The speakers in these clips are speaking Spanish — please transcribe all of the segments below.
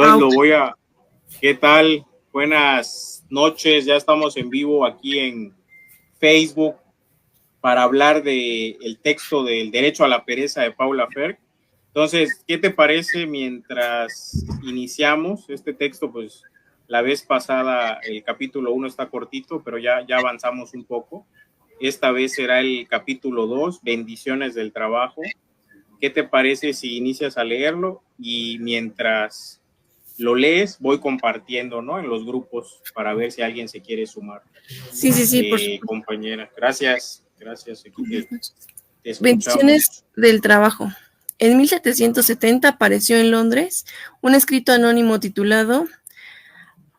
Entonces ¿qué tal? Buenas noches, ya estamos en vivo aquí en Facebook para hablar del texto del Derecho a la Pereza de Paula Ferg. Entonces, ¿qué te parece mientras iniciamos este texto? Pues la vez pasada el capítulo 1 está cortito, pero ya avanzamos un poco. Esta vez será el capítulo 2, Bendiciones del Trabajo. ¿Qué te parece si inicias a leerlo? Y mientras lo lees, voy compartiendo, ¿no? En los grupos para ver si alguien se quiere sumar. Sí, por supuesto. Compañera. Gracias. Aquí te escuchamos. Bendiciones del trabajo. En 1770 apareció en Londres un escrito anónimo titulado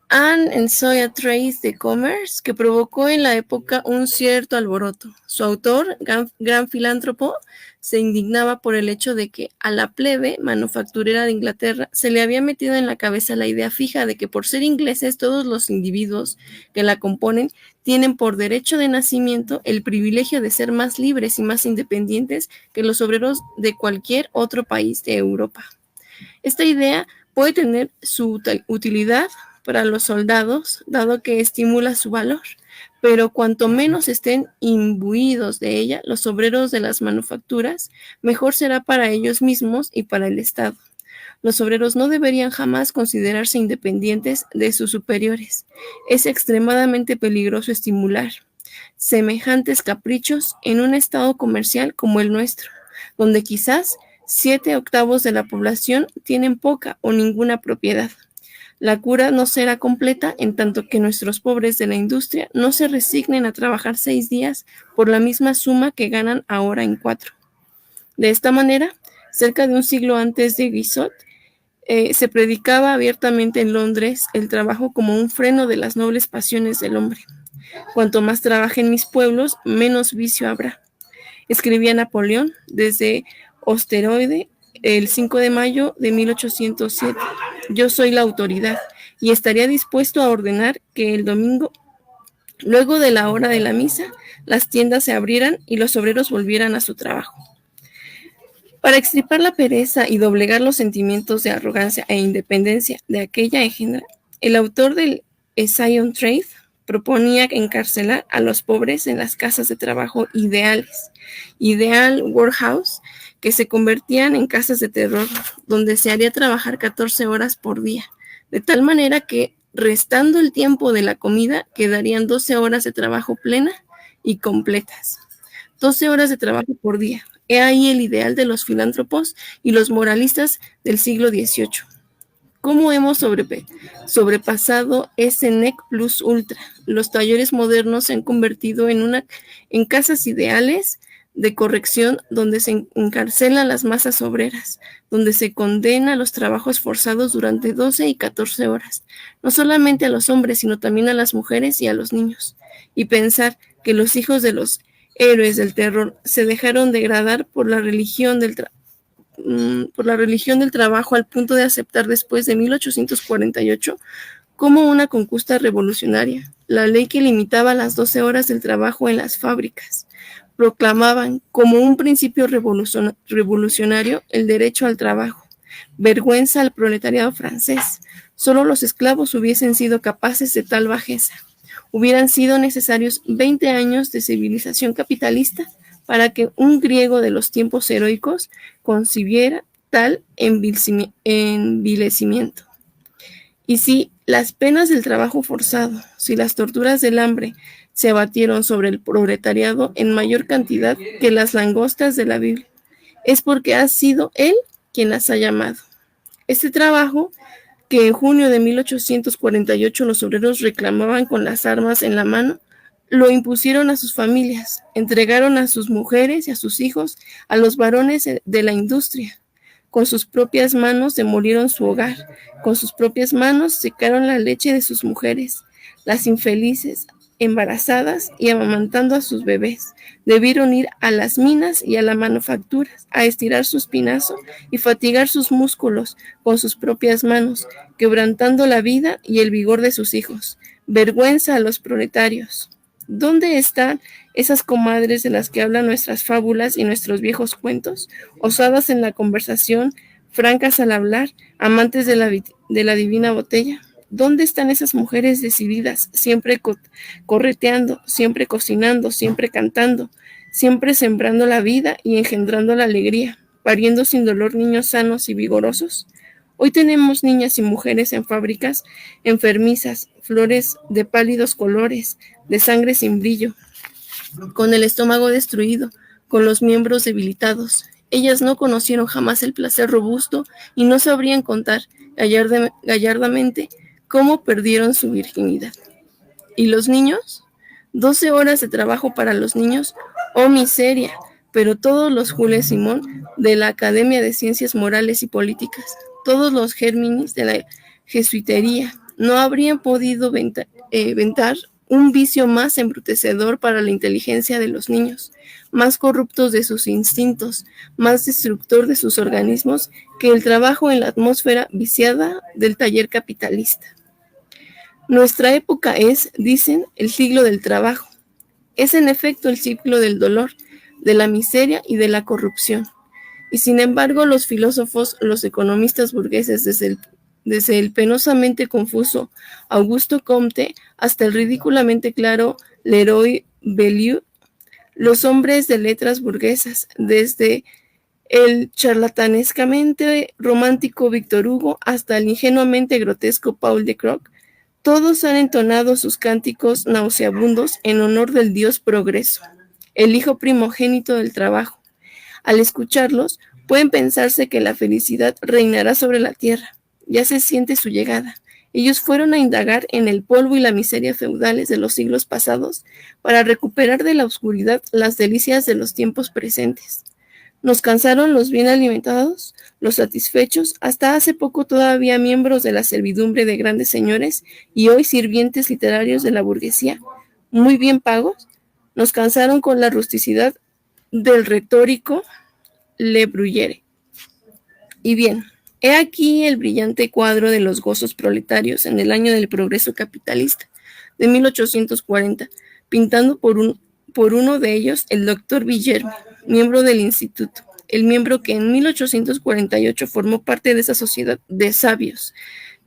An Ensayo a Trace de Commerce, que provocó en la época un cierto alboroto. Su autor, gran filántropo, se indignaba por el hecho de que a la plebe manufacturera de Inglaterra se le había metido en la cabeza la idea fija de que por ser ingleses todos los individuos que la componen tienen por derecho de nacimiento el privilegio de ser más libres y más independientes que los obreros de cualquier otro país de Europa. Esta idea puede tener su utilidad para los soldados, dado que estimula su valor, pero cuanto menos estén imbuidos de ella los obreros de las manufacturas, mejor será para ellos mismos y para el Estado. Los obreros no deberían jamás considerarse independientes de sus superiores. Es extremadamente peligroso estimular semejantes caprichos en un estado comercial como el nuestro, donde quizás 7/8 de la población tienen poca o ninguna propiedad. La cura no será completa en tanto que nuestros pobres de la industria no se resignen a trabajar 6 días por la misma suma que ganan ahora en 4. De esta manera, cerca de un siglo antes de Guizot, se predicaba abiertamente en Londres el trabajo como un freno de las nobles pasiones del hombre. Cuanto más trabajen mis pueblos, menos vicio habrá. Escribía Napoleón desde Osterode el 5 de mayo de 1807. Yo soy la autoridad y estaría dispuesto a ordenar que el domingo, luego de la hora de la misa, las tiendas se abrieran y los obreros volvieran a su trabajo. Para extirpar la pereza y doblegar los sentimientos de arrogancia e independencia de aquella engendra, el autor del Essay on Trade proponía encarcelar a los pobres en las casas de trabajo ideales, ideal workhouse, que se convertían en casas de terror, donde se haría trabajar 14 horas por día, de tal manera que, restando el tiempo de la comida, quedarían 12 horas de trabajo plena y completas. 12 horas de trabajo por día. He ahí el ideal de los filántropos y los moralistas del siglo XVIII. ¿Cómo hemos sobrepasado ese nec plus ultra? Los talleres modernos se han convertido en casas ideales de corrección donde se encarcelan las masas obreras, donde se condena los trabajos forzados durante 12 y 14 horas, no solamente a los hombres, sino también a las mujeres y a los niños. Y pensar que los hijos de los héroes del terror se dejaron degradar por la religión del trabajo al punto de aceptar después de 1848 como una conquista revolucionaria la ley que limitaba las 12 horas del trabajo en las fábricas. Proclamaban como un principio revolucionario el derecho al trabajo. Vergüenza al proletariado francés. Solo los esclavos hubiesen sido capaces de tal bajeza. Hubieran sido necesarios 20 años de civilización capitalista para que un griego de los tiempos heroicos concibiera tal envilecimiento. Y si las penas del trabajo forzado, si las torturas del hambre se abatieron sobre el proletariado en mayor cantidad que las langostas de la Biblia, es porque ha sido él quien las ha llamado. Este trabajo, que en junio de 1848 los obreros reclamaban con las armas en la mano, lo impusieron a sus familias, entregaron a sus mujeres y a sus hijos a los varones de la industria. Con sus propias manos demolieron su hogar, con sus propias manos secaron la leche de sus mujeres. Las infelices, embarazadas y amamantando a sus bebés, debieron ir a las minas y a la manufactura, a estirar su espinazo y fatigar sus músculos con sus propias manos, quebrantando la vida y el vigor de sus hijos. Vergüenza a los proletarios. ¿Dónde están esas comadres de las que hablan nuestras fábulas y nuestros viejos cuentos, osadas en la conversación, francas al hablar, amantes de la divina botella. ¿Dónde están esas mujeres decididas, siempre correteando, siempre cocinando, siempre cantando, siempre sembrando la vida y engendrando la alegría, pariendo sin dolor niños sanos y vigorosos? Hoy tenemos niñas y mujeres en fábricas enfermizas, flores de pálidos colores, de sangre sin brillo, con el estómago destruido, con los miembros debilitados. Ellas no conocieron jamás el placer robusto y no sabrían contar gallardamente cómo perdieron su virginidad. ¿Y los niños? 12 horas de trabajo para los niños, oh miseria, pero todos los Jules Simón de la Academia de Ciencias Morales y Políticas, todos los Gérminis de la jesuitería, no habrían podido ventar un vicio más embrutecedor para la inteligencia de los niños, más corruptos de sus instintos, más destructor de sus organismos que el trabajo en la atmósfera viciada del taller capitalista. Nuestra época es, dicen, el siglo del trabajo. Es en efecto el ciclo del dolor, de la miseria y de la corrupción. Y sin embargo, los filósofos, los economistas burgueses, desde el penosamente confuso Augusto Comte hasta el ridículamente claro Leroy Bellieu, los hombres de letras burguesas, desde el charlatanescamente romántico Víctor Hugo hasta el ingenuamente grotesco Paul de Croc, todos han entonado sus cánticos nauseabundos en honor del dios progreso, el hijo primogénito del trabajo. Al escucharlos, pueden pensarse que la felicidad reinará sobre la tierra. Ya se siente su llegada. Ellos fueron a indagar en el polvo y la miseria feudales de los siglos pasados para recuperar de la oscuridad las delicias de los tiempos presentes. Nos cansaron los bien alimentados, los satisfechos, hasta hace poco todavía miembros de la servidumbre de grandes señores y hoy sirvientes literarios de la burguesía, muy bien pagos. Nos cansaron con la rusticidad del retórico Le Bruyere. Y bien, he aquí el brillante cuadro de los gozos proletarios en el año del progreso capitalista de 1840, pintando por uno de ellos el doctor Villermo, miembro del instituto, el miembro que en 1848 formó parte de esa sociedad de sabios,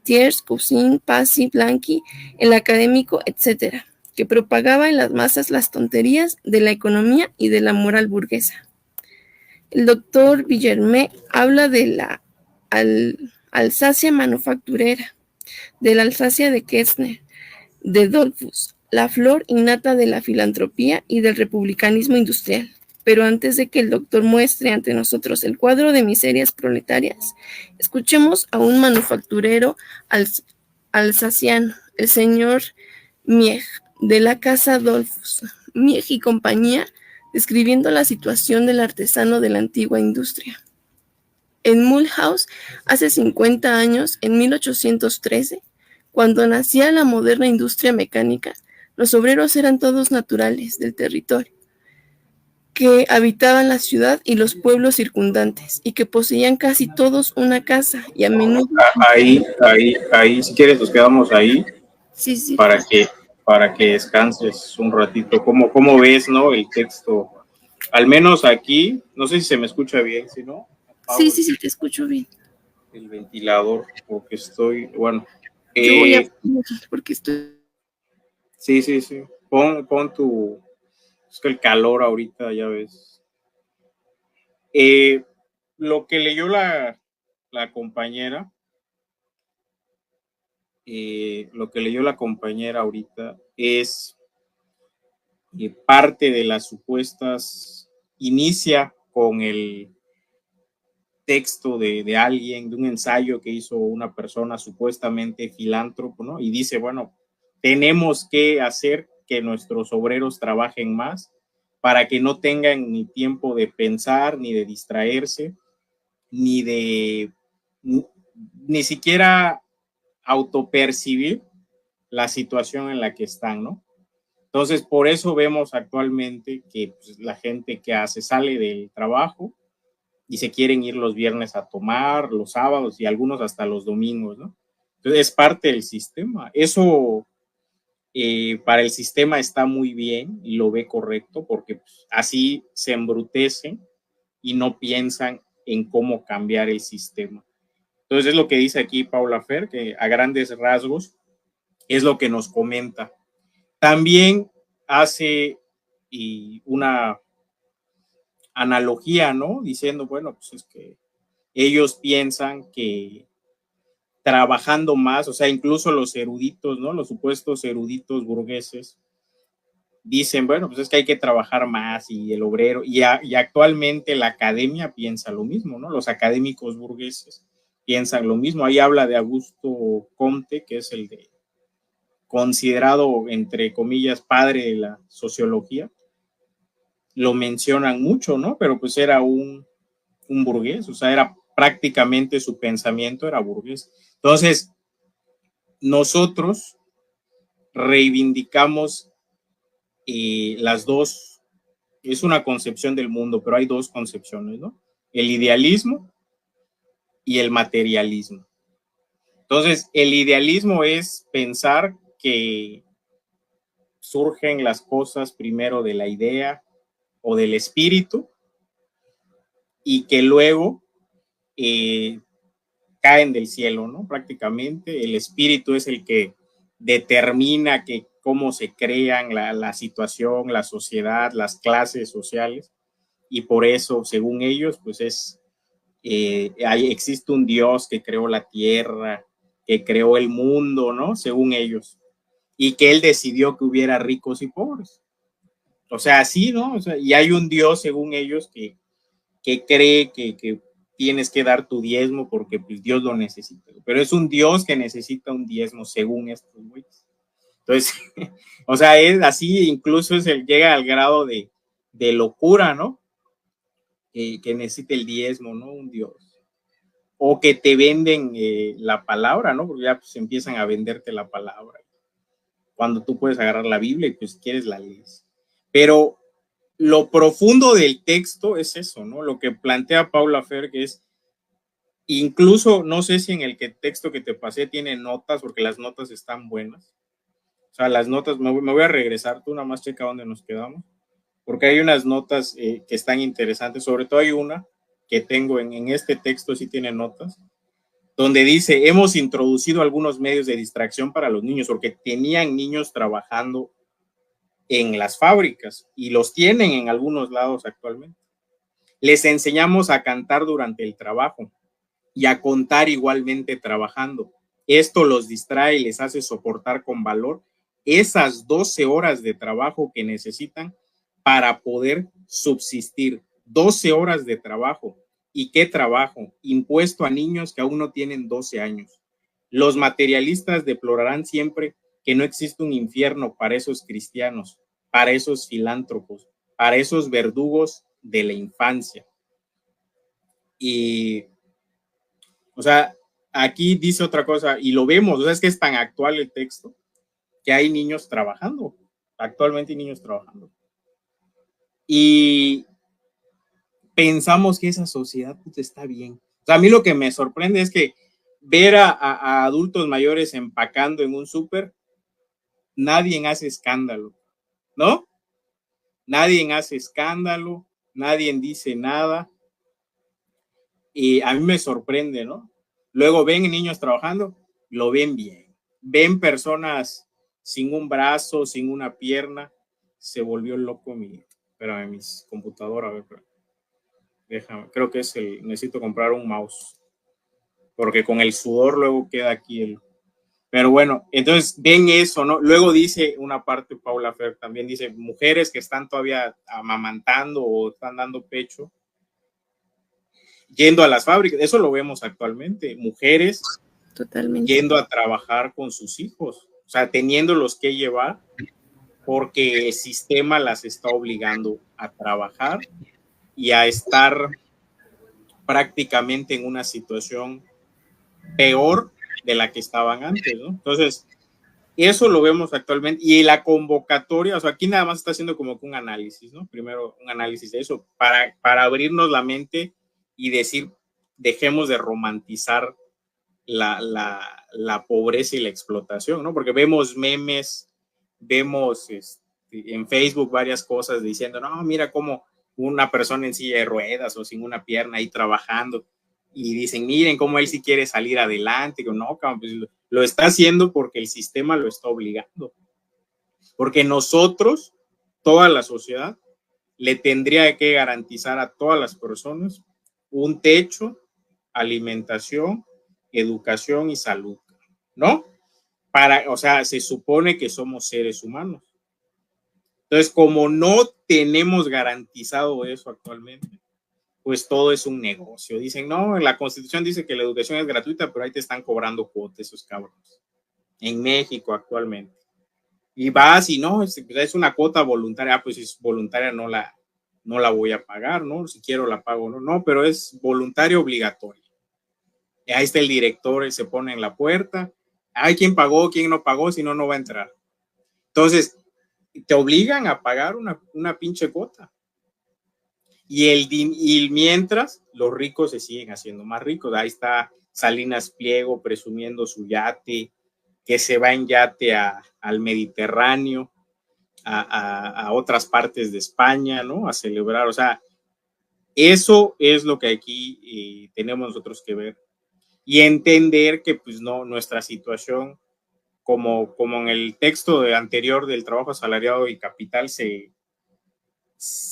Thiers, Cousin, Passy, Blanqui, el académico, etc., que propagaba en las masas las tonterías de la economía y de la moral burguesa. El doctor Villermé habla de la Alsacia manufacturera, de la Alsacia de Kestner, de Dollfuss, la flor innata de la filantropía y del republicanismo industrial. Pero antes de que el doctor muestre ante nosotros el cuadro de miserias proletarias, escuchemos a un manufacturero alsaciano, el señor Mieg, de la casa Dollfuss, Mieg y compañía, describiendo la situación del artesano de la antigua industria. En Mulhouse, hace 50 años, en 1813, cuando nacía la moderna industria mecánica, los obreros eran todos naturales del territorio, que habitaban la ciudad y los pueblos circundantes, y que poseían casi todos una casa, y a menudo... Ahí, si quieres nos quedamos ahí, Sí. para que descanses un ratito. ¿Cómo ves, no, el texto? Al menos aquí, no sé si se me escucha bien, si no. Sí, te escucho bien. El ventilador, porque estoy, bueno. Yo voy a porque estoy... Sí. Pon tu... Es que el calor ahorita, ya ves. Lo que leyó la compañera, ahorita es parte de las supuestas, inicia con el texto de alguien, de un ensayo que hizo una persona supuestamente filántropo, ¿no? Y dice, bueno, tenemos que hacer que nuestros obreros trabajen más para que no tengan ni tiempo de pensar, ni de distraerse, ni siquiera autopercibir la situación en la que están, ¿no? Entonces, por eso vemos actualmente que pues, la gente que sale del trabajo y se quieren ir los viernes a tomar, los sábados y algunos hasta los domingos, ¿no? Entonces, es parte del sistema. Eso para el sistema está muy bien y lo ve correcto porque pues, así se embrutecen y no piensan en cómo cambiar el sistema. Entonces es lo que dice aquí Paula Fer, que a grandes rasgos es lo que nos comenta. También hace una analogía, ¿no? Diciendo, bueno, pues es que ellos piensan que trabajando más, o sea, incluso los eruditos, ¿no? Los supuestos eruditos burgueses dicen, bueno, pues es que hay que trabajar más y el obrero, y actualmente la academia piensa lo mismo, ¿no? Los académicos burgueses piensan lo mismo. Ahí habla de Augusto Comte, que es el de considerado, entre comillas, padre de la sociología. Lo mencionan mucho, ¿no? Pero pues era un burgués, o sea, era prácticamente su pensamiento era burgués. Entonces, nosotros reivindicamos las dos, es una concepción del mundo, pero hay dos concepciones, ¿no? El idealismo y el materialismo. Entonces, el idealismo es pensar que surgen las cosas primero de la idea o del espíritu y que luego caen del cielo, ¿no? Prácticamente el espíritu es el que determina que cómo se crean la situación, la sociedad, las clases sociales, y por eso, según ellos, pues existe un Dios que creó la tierra, que creó el mundo, ¿no? Según ellos, y que él decidió que hubiera ricos y pobres. O sea, así, ¿no? O sea, y hay un Dios, según ellos, que cree que tienes que dar tu diezmo porque pues, Dios lo necesita. Pero es un Dios que necesita un diezmo, según estos güeyes. Entonces, o sea, es así, incluso llega al grado de locura, ¿no? Que necesita el diezmo, ¿no? Un Dios. O que te venden la palabra, ¿no? Porque ya pues empiezan a venderte la palabra. Cuando tú puedes agarrar la Biblia y pues quieres la lees. Pero lo profundo del texto es eso, ¿no? Lo que plantea Paula Fer, que es, incluso, no sé si en el texto que te pasé tiene notas, porque las notas están buenas. O sea, las notas, me voy a regresar, tú nada más checa dónde nos quedamos, porque hay unas notas que están interesantes, sobre todo hay una que tengo en este texto, sí tiene notas, donde dice, hemos introducido algunos medios de distracción para los niños, porque tenían niños trabajando en las fábricas y los tienen en algunos lados actualmente. Les enseñamos a cantar durante el trabajo y a contar igualmente trabajando. Esto los distrae y les hace soportar con valor esas 12 horas de trabajo que necesitan para poder subsistir. 12 horas de trabajo. ¿Y qué trabajo? Impuesto a niños que aún no tienen 12 años. Los materialistas deplorarán siempre que no existe un infierno para esos cristianos, para esos filántropos, para esos verdugos de la infancia. Y, o sea, aquí dice otra cosa, y lo vemos, o sea, es que es tan actual el texto, que hay niños trabajando, actualmente hay niños trabajando. Y pensamos que esa sociedad pues, está bien. O sea, a mí lo que me sorprende es que ver a adultos mayores empacando en un súper, nadie hace escándalo, ¿no? Nadie hace escándalo, nadie dice nada. Y a mí me sorprende, ¿no? Luego ven niños trabajando, lo ven bien. Ven personas sin un brazo, sin una pierna. Se volvió loco mi computadora. A ver, déjame, creo que necesito comprar un mouse. Porque con el sudor luego queda aquí Pero bueno, entonces ven eso, ¿no? Luego dice una parte, Paula Fer también dice, mujeres que están todavía amamantando o están dando pecho, yendo a las fábricas, eso lo vemos actualmente, mujeres Totalmente. yendo a trabajar con sus hijos, o sea, teniéndolos que llevar porque el sistema las está obligando a trabajar y a estar prácticamente en una situación peor de la que estaban antes, ¿no? Entonces, eso lo vemos actualmente y la convocatoria, o sea, aquí nada más está haciendo como que un análisis, ¿no? Primero un análisis de eso para abrirnos la mente y decir, dejemos de romantizar la pobreza y la explotación, ¿no? Porque vemos memes, vemos en Facebook varias cosas diciendo, no, mira cómo una persona en silla de ruedas o sin una pierna ahí trabajando y dicen, miren cómo él sí quiere salir adelante, que no, pues lo está haciendo porque el sistema lo está obligando. Porque nosotros, toda la sociedad, le tendría que garantizar a todas las personas un techo, alimentación, educación y salud, ¿no? O sea, se supone que somos seres humanos. Entonces, como no tenemos garantizado eso actualmente, pues todo es un negocio. Dicen, no, la Constitución dice que la educación es gratuita, pero ahí te están cobrando cuotas esos cabrones. En México actualmente. Y vas y no, es una cuota voluntaria, pues si es voluntaria no la voy a pagar, ¿no? Si quiero la pago, no, pero es voluntario obligatorio. Y ahí está el director, él se pone en la puerta, hay quien pagó, quién no pagó, si no, no va a entrar. Entonces, te obligan a pagar una pinche cuota. Y mientras, los ricos se siguen haciendo más ricos. Ahí está Salinas Pliego presumiendo su yate, que se va en yate al Mediterráneo, a otras partes de España, ¿no? A celebrar, o sea, eso es lo que aquí tenemos nosotros que ver y entender que pues no, nuestra situación, como en el texto anterior del trabajo asalariado y capital,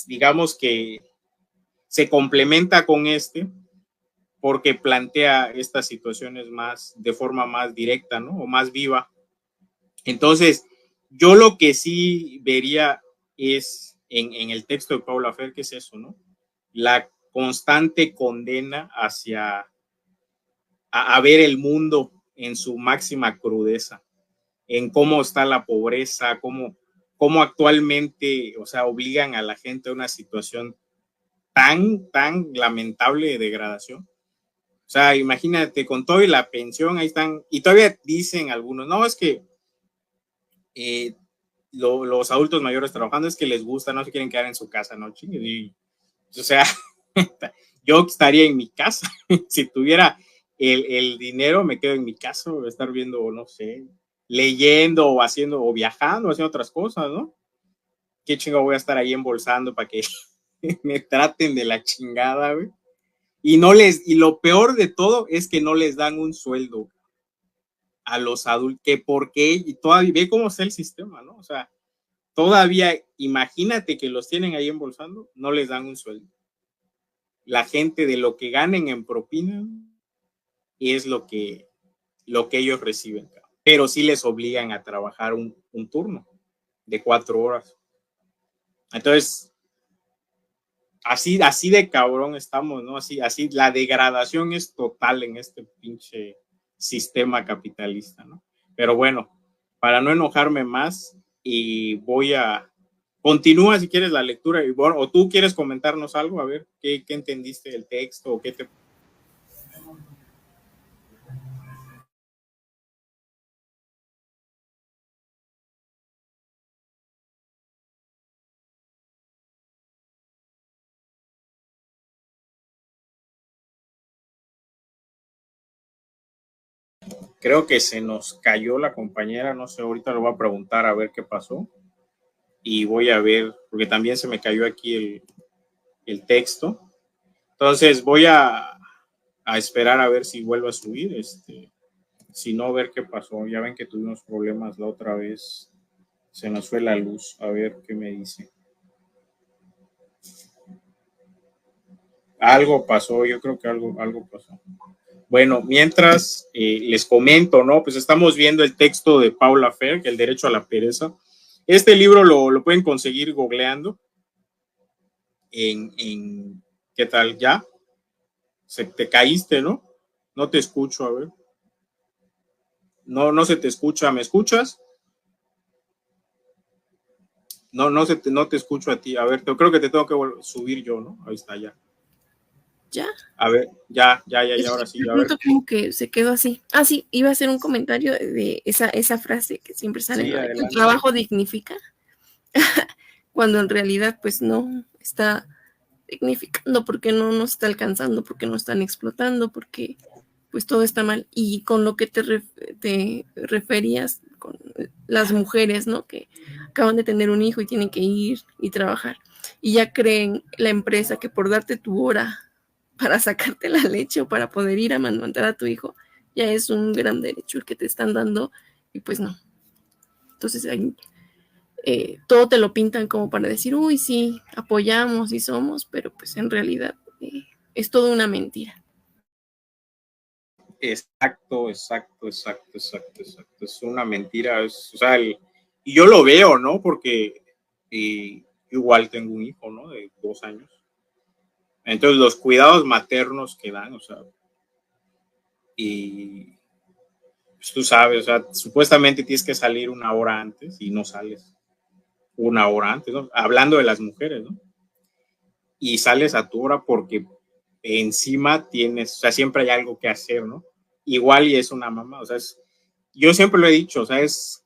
digamos que se complementa con porque plantea estas situaciones de forma más directa, ¿no? O más viva. Entonces, yo lo que sí vería es en el texto de Paula Fer, que es eso, ¿no? La constante condena a ver el mundo en su máxima crudeza, en cómo está la pobreza, cómo actualmente, o sea, obligan a la gente a una situación tan lamentable de degradación. O sea, imagínate, con todo y la pensión, ahí están, y todavía dicen algunos, no, es que los adultos mayores trabajando es que les gusta, no se quieren quedar en su casa, ¿no? O sea, yo estaría en mi casa. Si tuviera el dinero, me quedo en mi casa, voy a estar viendo, no sé, leyendo o haciendo, o viajando, haciendo otras cosas, ¿no? ¿Qué chingo voy a estar ahí embolsando para que me traten de la chingada, güey? Y lo peor de todo es que no les dan un sueldo a los adultos, que porque, y todavía ve cómo está el sistema, ¿no? O sea, todavía, imagínate que los tienen ahí embolsando, no les dan un sueldo. La gente de lo que ganen en propina es lo que ellos reciben, pero sí les obligan a trabajar un turno de 4 horas. Entonces, así de cabrón estamos, ¿no? Así, la degradación es total en este pinche sistema capitalista, ¿no? Pero bueno, para no enojarme más, y continúa si quieres la lectura, y bueno, o tú quieres comentarnos algo, a ver, ¿qué entendiste del texto o qué te... Creo que se nos cayó la compañera, no sé, ahorita lo voy a preguntar a ver qué pasó y voy a ver, porque también se me cayó aquí el texto. Entonces voy a esperar a ver si vuelvo a subir, si no, ver qué pasó. Ya ven que tuvimos problemas la otra vez, se nos fue la luz, a ver qué me dice. Algo pasó, yo creo que algo pasó. Bueno, mientras les comento, ¿no? Pues estamos viendo el texto de Paula Fer, que El derecho a la pereza. Este libro lo pueden conseguir googleando en ¿qué tal? ¿Ya? Te caíste, ¿no? No te escucho, a ver. No se te escucha, ¿me escuchas? No te escucho a ti. A ver, creo que te tengo que subir yo, ¿no? Ahí está, ya. ¿Ya? A ver, ya, ahora sí. A ver. Como que se quedó así. Ah, sí, iba a hacer un comentario de esa frase que siempre sale, sí, ¿no? El trabajo dignifica, cuando en realidad pues no está dignificando, porque no nos está alcanzando, porque no están explotando, porque pues todo está mal. Y con lo que te referías con las mujeres, ¿no? Que acaban de tener un hijo y tienen que ir y trabajar. y ya creen la empresa que por darte tu hora para sacarte la leche o para poder ir a amamantar a tu hijo, ya es un gran derecho el que te están dando, y pues no. Entonces ahí todo te lo pintan como para decir, uy, sí, apoyamos y somos, pero pues en realidad es toda una mentira. Exacto. Es una mentira. O sea, y yo lo veo, ¿no? Porque igual tengo un hijo, ¿no? De 2 años. Entonces, los cuidados maternos que dan, o sea, y pues, tú sabes, o sea, supuestamente tienes que salir 1 hora antes y no sales 1 hora antes, ¿no? Hablando de las mujeres, ¿no? Y sales a tu hora porque encima tienes, o sea, siempre hay algo que hacer, ¿no? Igual y es una mamá, o sea, yo siempre lo he dicho, o sea, es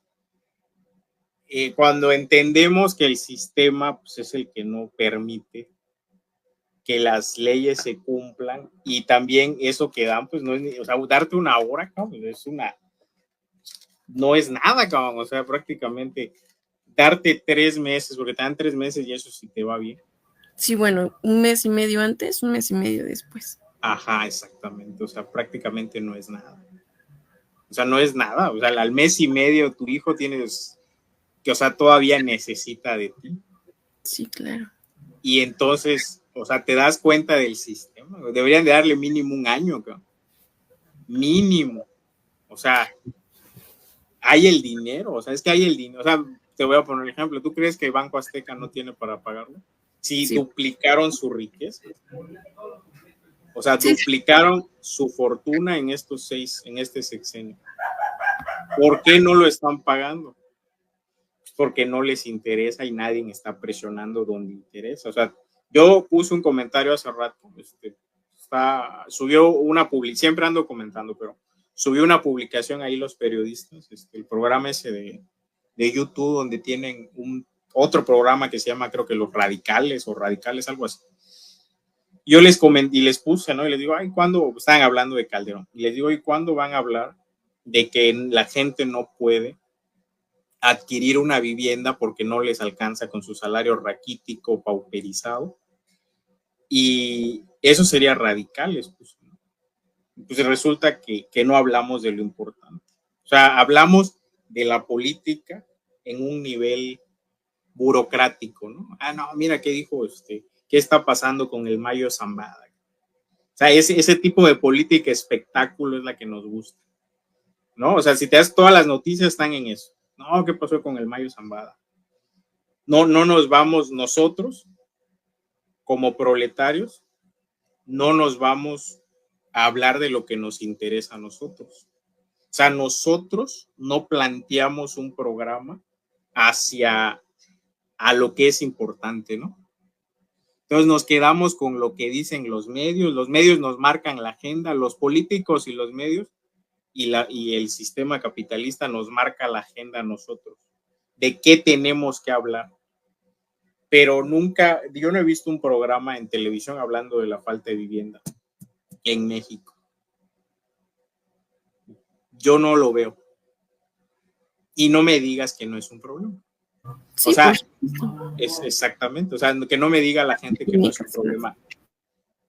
cuando entendemos que el sistema pues, es el que no permite que las leyes se cumplan y también eso que dan, pues no es, o sea, darte 1 hora, cabrón, no es nada, cabrón, o sea, prácticamente darte 3 meses, porque te dan 3 meses y eso sí te va bien. Sí, bueno, 1 mes y medio antes, 1 mes y medio después. Ajá, exactamente, o sea, prácticamente no es nada. O sea, no es nada, o sea, al mes y medio tu hijo tienes que, o sea, todavía necesita de ti. Sí, claro. Y entonces, o sea, te das cuenta del sistema. Deberían de darle mínimo 1 año, cabrón. Mínimo. O sea, hay el dinero, o sea, es que hay el dinero. O sea, te voy a poner un ejemplo. ¿Tú crees que el Banco Azteca no tiene para pagarlo? Si Sí. duplicaron su riqueza. O sea, Sí. duplicaron su fortuna en este sexenio. ¿Por qué no lo están pagando? Porque no les interesa y nadie está presionando donde interesa. O sea, yo puse un comentario hace rato, subió una publicación, siempre ando comentando, pero subió una publicación ahí los periodistas, el programa ese de YouTube donde tienen otro programa que se llama, creo que Los Radicales o Radicales, algo así. Yo les comenté y les puse, ¿no? Y les digo, ay, ¿cuándo? Estaban hablando de Calderón. Y les digo, ¿y cuándo van a hablar de que la gente no puede adquirir una vivienda porque no les alcanza con su salario raquítico, pauperizado? Y eso sería radicales, pues, ¿no? Pues resulta que no hablamos de lo importante. O sea, hablamos de la política en un nivel burocrático, ¿no? Ah, no, mira qué dijo qué está pasando con el Mayo Zambada. O sea, ese tipo de política espectáculo es la que nos gusta, ¿no? O sea, si te das todas las noticias están en eso. No, ¿qué pasó con el Mayo Zambada? No nos vamos nosotros como proletarios, no nos vamos a hablar de lo que nos interesa a nosotros. O sea, nosotros no planteamos un programa hacia a lo que es importante, ¿no? Entonces nos quedamos con lo que dicen los medios nos marcan la agenda, los políticos y los medios y el sistema capitalista nos marca la agenda a nosotros, de qué tenemos que hablar. Pero nunca, yo no he visto un programa en televisión hablando de la falta de vivienda en México. Yo no lo veo. Y no me digas que no es un problema. Sí, O sea, por supuesto. es exactamente, o sea, que no me diga la gente que no es un problema.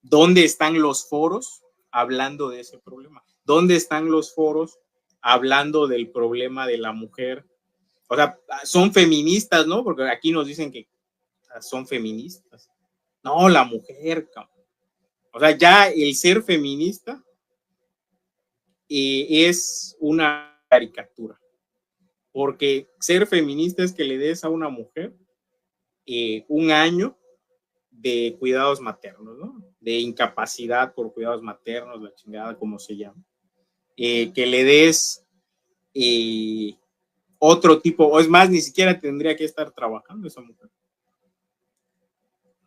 ¿Dónde están los foros hablando de ese problema? ¿Dónde están los foros hablando del problema de la mujer? O sea, son feministas, ¿no? Porque aquí nos dicen que son feministas. No, la mujer, cabrón. O sea, ya el ser feminista es una caricatura. Porque ser feminista es que le des a una mujer 1 año de cuidados maternos, ¿no? De incapacidad por cuidados maternos, la chingada, como se llama. Que le des otro tipo, o es más, ni siquiera tendría que estar trabajando esa mujer.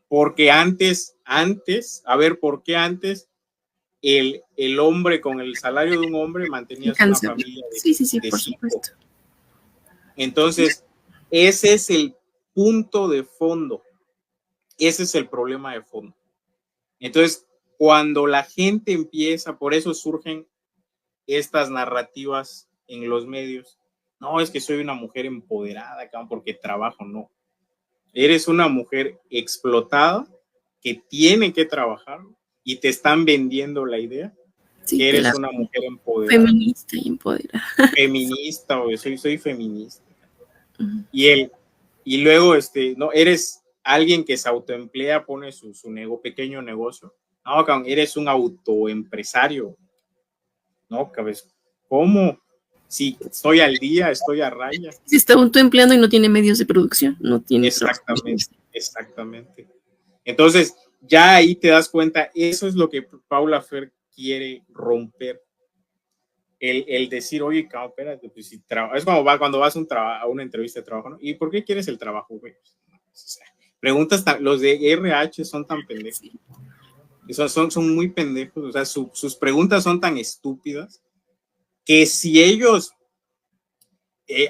Porque antes, a ver, ¿por qué antes el hombre con el salario de un hombre mantenía una familia Sí, de por 5? supuesto. Entonces, ese es el punto de fondo. Ese es el problema de fondo. Entonces, cuando la gente empieza, por eso surgen estas narrativas en los medios. No, es que soy una mujer empoderada, porque trabajo, no. Eres una mujer explotada que tiene que trabajar y te están vendiendo la idea Sí, que de eres la una mujer empoderada. feminista y empoderada. Feminista, o soy feminista. Ujú. Y luego, no, eres alguien que se autoemplea, pone su pequeño negocio. No, cabrón, eres un autoempresario. No, cabeza. ¿Cómo? Si estoy al día, estoy a raya. Se está autoempleando y no tiene medios de producción, no tiene trabajo. Exactamente. Entonces, ya ahí te das cuenta, eso es lo que Paula Fer quiere romper. El decir, oye, cabrón, espérate, pues si es como cuando vas a una entrevista de trabajo, ¿no? ¿Y por qué quieres el trabajo, güey? O sea, preguntas, los de RH son tan pendejos. Sí. Son muy pendejos, o sea, sus preguntas son tan estúpidas que si ellos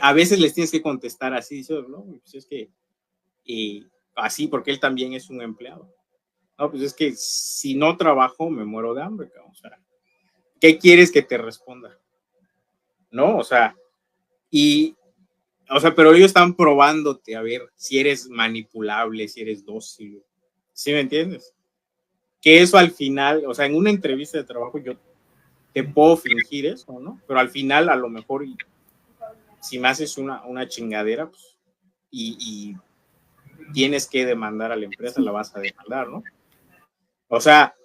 a veces les tienes que contestar así, no, pues es que así, porque él también es un empleado. No, pues es que si no trabajo me muero de hambre, cabrón. O sea, ¿qué quieres que te responda? No, o sea, pero ellos están probándote a ver si eres manipulable, si eres dócil. ¿Sí me entiendes? Que eso al final, o sea, en una entrevista de trabajo yo te puedo fingir eso, ¿no? Pero al final, a lo mejor, si me haces una chingadera, pues, y tienes que demandar a la empresa, la vas a demandar, ¿no? O sea,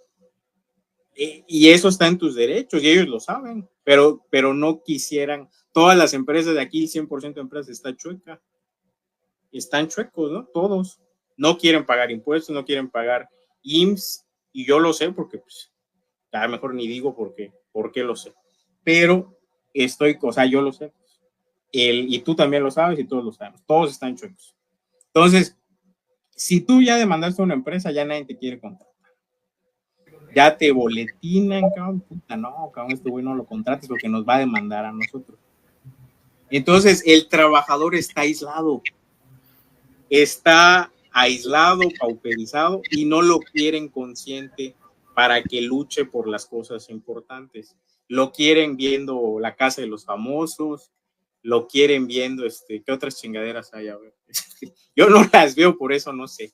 y eso está en tus derechos y ellos lo saben, pero no quisieran. Todas las empresas de aquí, el 100% de empresas está chueca. Están chuecos, ¿no? Todos. No quieren pagar impuestos, no quieren pagar IMSS, y yo lo sé porque, pues, a lo mejor ni digo por qué lo sé. Pero o sea, yo lo sé. Y tú también lo sabes y todos lo sabemos. Todos están chuecos. Entonces, si tú ya demandaste a una empresa, ya nadie te quiere contratar. Ya te boletinan, cabrón, puta, no, cabrón, este güey no lo contrates porque nos va a demandar a nosotros. Entonces, el trabajador está aislado, pauperizado, y no lo quieren consciente para que luche por las cosas importantes. Lo quieren viendo La Casa de los Famosos, lo quieren viendo, ¿qué otras chingaderas hay? A ver. Yo no las veo, por eso no sé.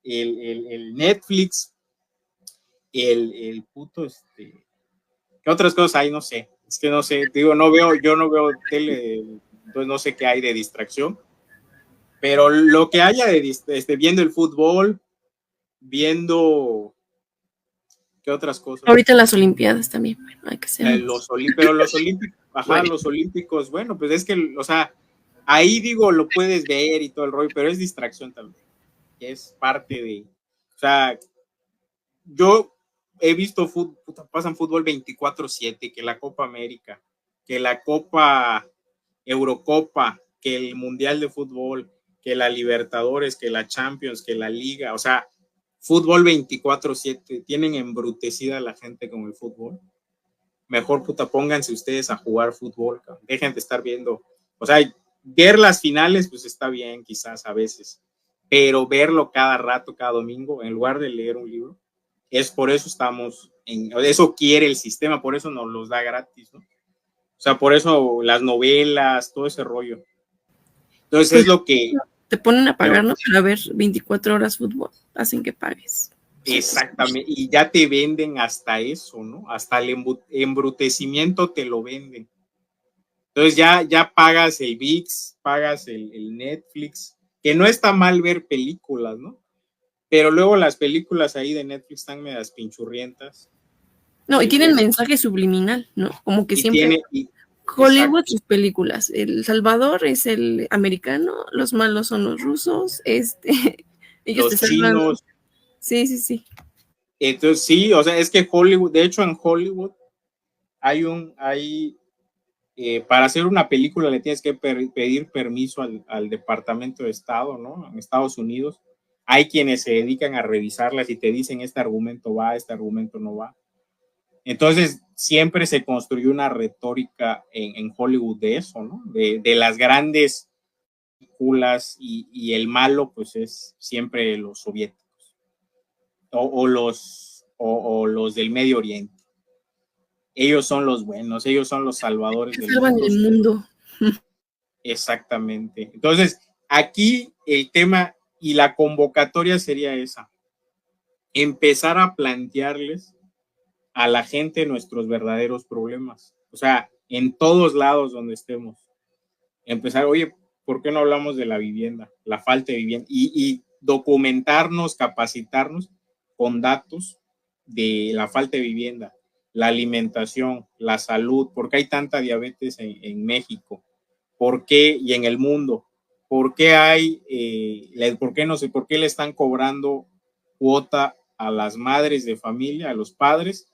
El Netflix, el puto, ¿qué otras cosas hay? No sé. Es que no sé, digo, yo no veo tele, entonces no sé qué hay de distracción. Pero lo que haya viendo el fútbol, viendo ¿qué otras cosas? Ahorita las Olimpiadas también, bueno, hay que ser. Pero los olímpicos, bueno. Los olímpicos, bueno, pues es que, o sea, ahí digo, lo puedes ver y todo el rollo, pero es distracción también. Es parte de, o sea, yo he visto pasan fútbol 24/7, que la Copa América, que la Copa Eurocopa, que el Mundial de Fútbol, que la Libertadores, que la Champions, que la Liga, o sea, fútbol 24/7, tienen embrutecida a la gente con el fútbol. Mejor pónganse ustedes a jugar fútbol, cabrón. Dejen de estar viendo, o sea, ver las finales, pues está bien quizás a veces, pero verlo cada rato, cada domingo, en lugar de leer un libro, por eso eso quiere el sistema, por eso nos los da gratis, ¿no? O sea, por eso las novelas, todo ese rollo. Entonces pues es lo que... Te ponen a pagar, ¿no? Para ver 24 horas fútbol, hacen que pagues. Exactamente, y ya te venden hasta eso, ¿no? Hasta el embrutecimiento te lo venden. Entonces ya pagas el ViX, pagas el Netflix, que no está mal ver películas, ¿no? Pero luego las películas ahí de Netflix están medias pinchurrientas. No, y tienen mensaje subliminal, ¿no? Como que siempre Hollywood, sus películas. El Salvador es el americano, los malos son los rusos, ellos los chinos. Sí. Entonces sí, o sea, es que Hollywood, de hecho en Hollywood para hacer una película le tienes que pedir permiso al Departamento de Estado, ¿no? En Estados Unidos. Hay quienes se dedican a revisarlas y te dicen este argumento va, este argumento no va. Entonces, siempre se construyó una retórica en Hollywood de eso, ¿no? De las grandes películas y el malo, pues es siempre los soviéticos o los del Medio Oriente. Ellos son los buenos, ellos son los salvadores del mundo. El mundo. Exactamente. Entonces, aquí el tema Y la convocatoria sería esa, empezar a plantearles a la gente nuestros verdaderos problemas. O sea, en todos lados donde estemos. Empezar, oye, ¿por qué no hablamos de la vivienda, la falta de vivienda? Y documentarnos, capacitarnos con datos de la falta de vivienda, la alimentación, la salud, por qué hay tanta diabetes en México, por qué, y en el mundo, por qué hay, por qué no sé, por qué le están cobrando cuota a las madres de familia, a los padres,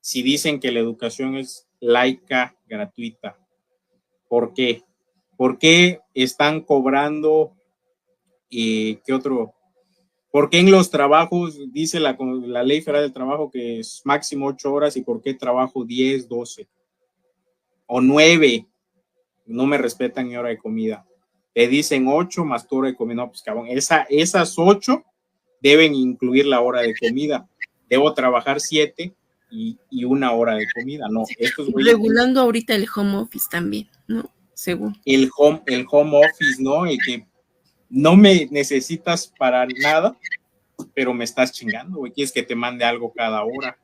si dicen que la educación es laica, gratuita. ¿Por qué? ¿Por qué están cobrando? ¿Qué otro? ¿Por qué en los trabajos dice la Ley Federal del Trabajo que es máximo 8 horas y por qué trabajo 10, 12 o 9? No me respetan mi hora de comida. Te dicen 8 más tu hora de comida. No, pues cabrón, esas 8 deben incluir la hora de comida. Debo trabajar 7 y 1 hora de comida. No, estos güeyes. Regulando ahorita el home office también, ¿no? Según. El home office, ¿no? El que no me necesitas para nada, pero me estás chingando, güey. Quieres que te mande algo cada hora.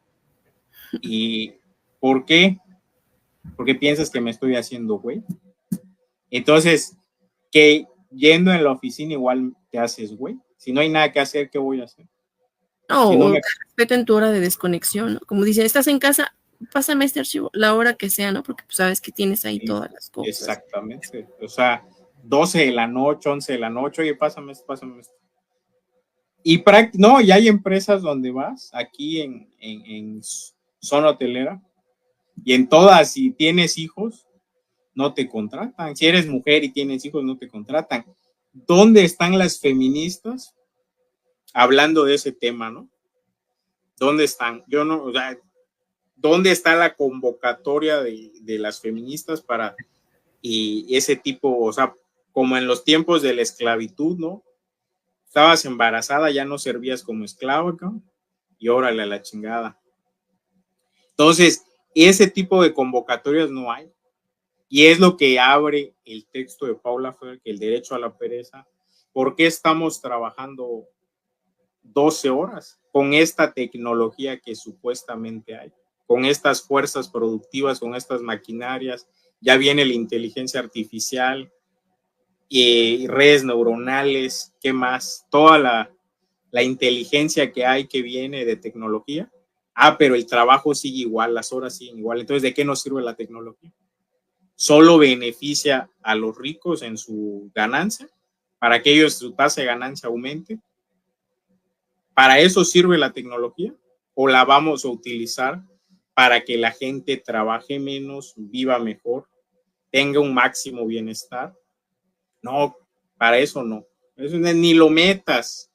¿Y por qué? Porque piensas que me estoy haciendo, güey. Entonces, que yendo en la oficina igual te haces, güey. Si no hay nada que hacer, ¿qué voy a hacer? No, Si no me... respeten tu hora de desconexión, ¿no? Como dicen, estás en casa, pásame este archivo, la hora que sea, ¿no? Porque pues, sabes que tienes ahí todas las cosas. Exactamente. O sea, 12 de la noche, 11 de la noche, oye, pásame esto, pásame esto. Y no, y hay empresas donde vas, aquí en zona hotelera, y en todas, si tienes hijos, no te contratan. Si eres mujer y tienes hijos, no te contratan. ¿Dónde están las feministas hablando de ese tema, no? ¿Dónde están? Yo no, o sea, ¿dónde está la convocatoria de las feministas para y ese tipo, o sea, como en los tiempos de la esclavitud, ¿no? Estabas embarazada, ya no servías como esclava, ¿no? Y órale a la chingada. Entonces, ese tipo de convocatorias no hay. Y es lo que abre el texto de Paula Freire, que el derecho a la pereza. ¿Por qué estamos trabajando 12 horas con esta tecnología que supuestamente hay? Con estas fuerzas productivas, con estas maquinarias, ya viene la inteligencia artificial, redes neuronales, ¿qué más? Toda la inteligencia que hay que viene de tecnología. Pero el trabajo sigue igual, las horas siguen igual. Entonces, ¿de qué nos sirve la tecnología? Solo beneficia a los ricos en su ganancia, para que ellos su tasa de ganancia aumente. ¿Para eso sirve la tecnología? ¿O la vamos a utilizar para que la gente trabaje menos, viva mejor, tenga un máximo bienestar? No, para eso no. Eso ni lo metas.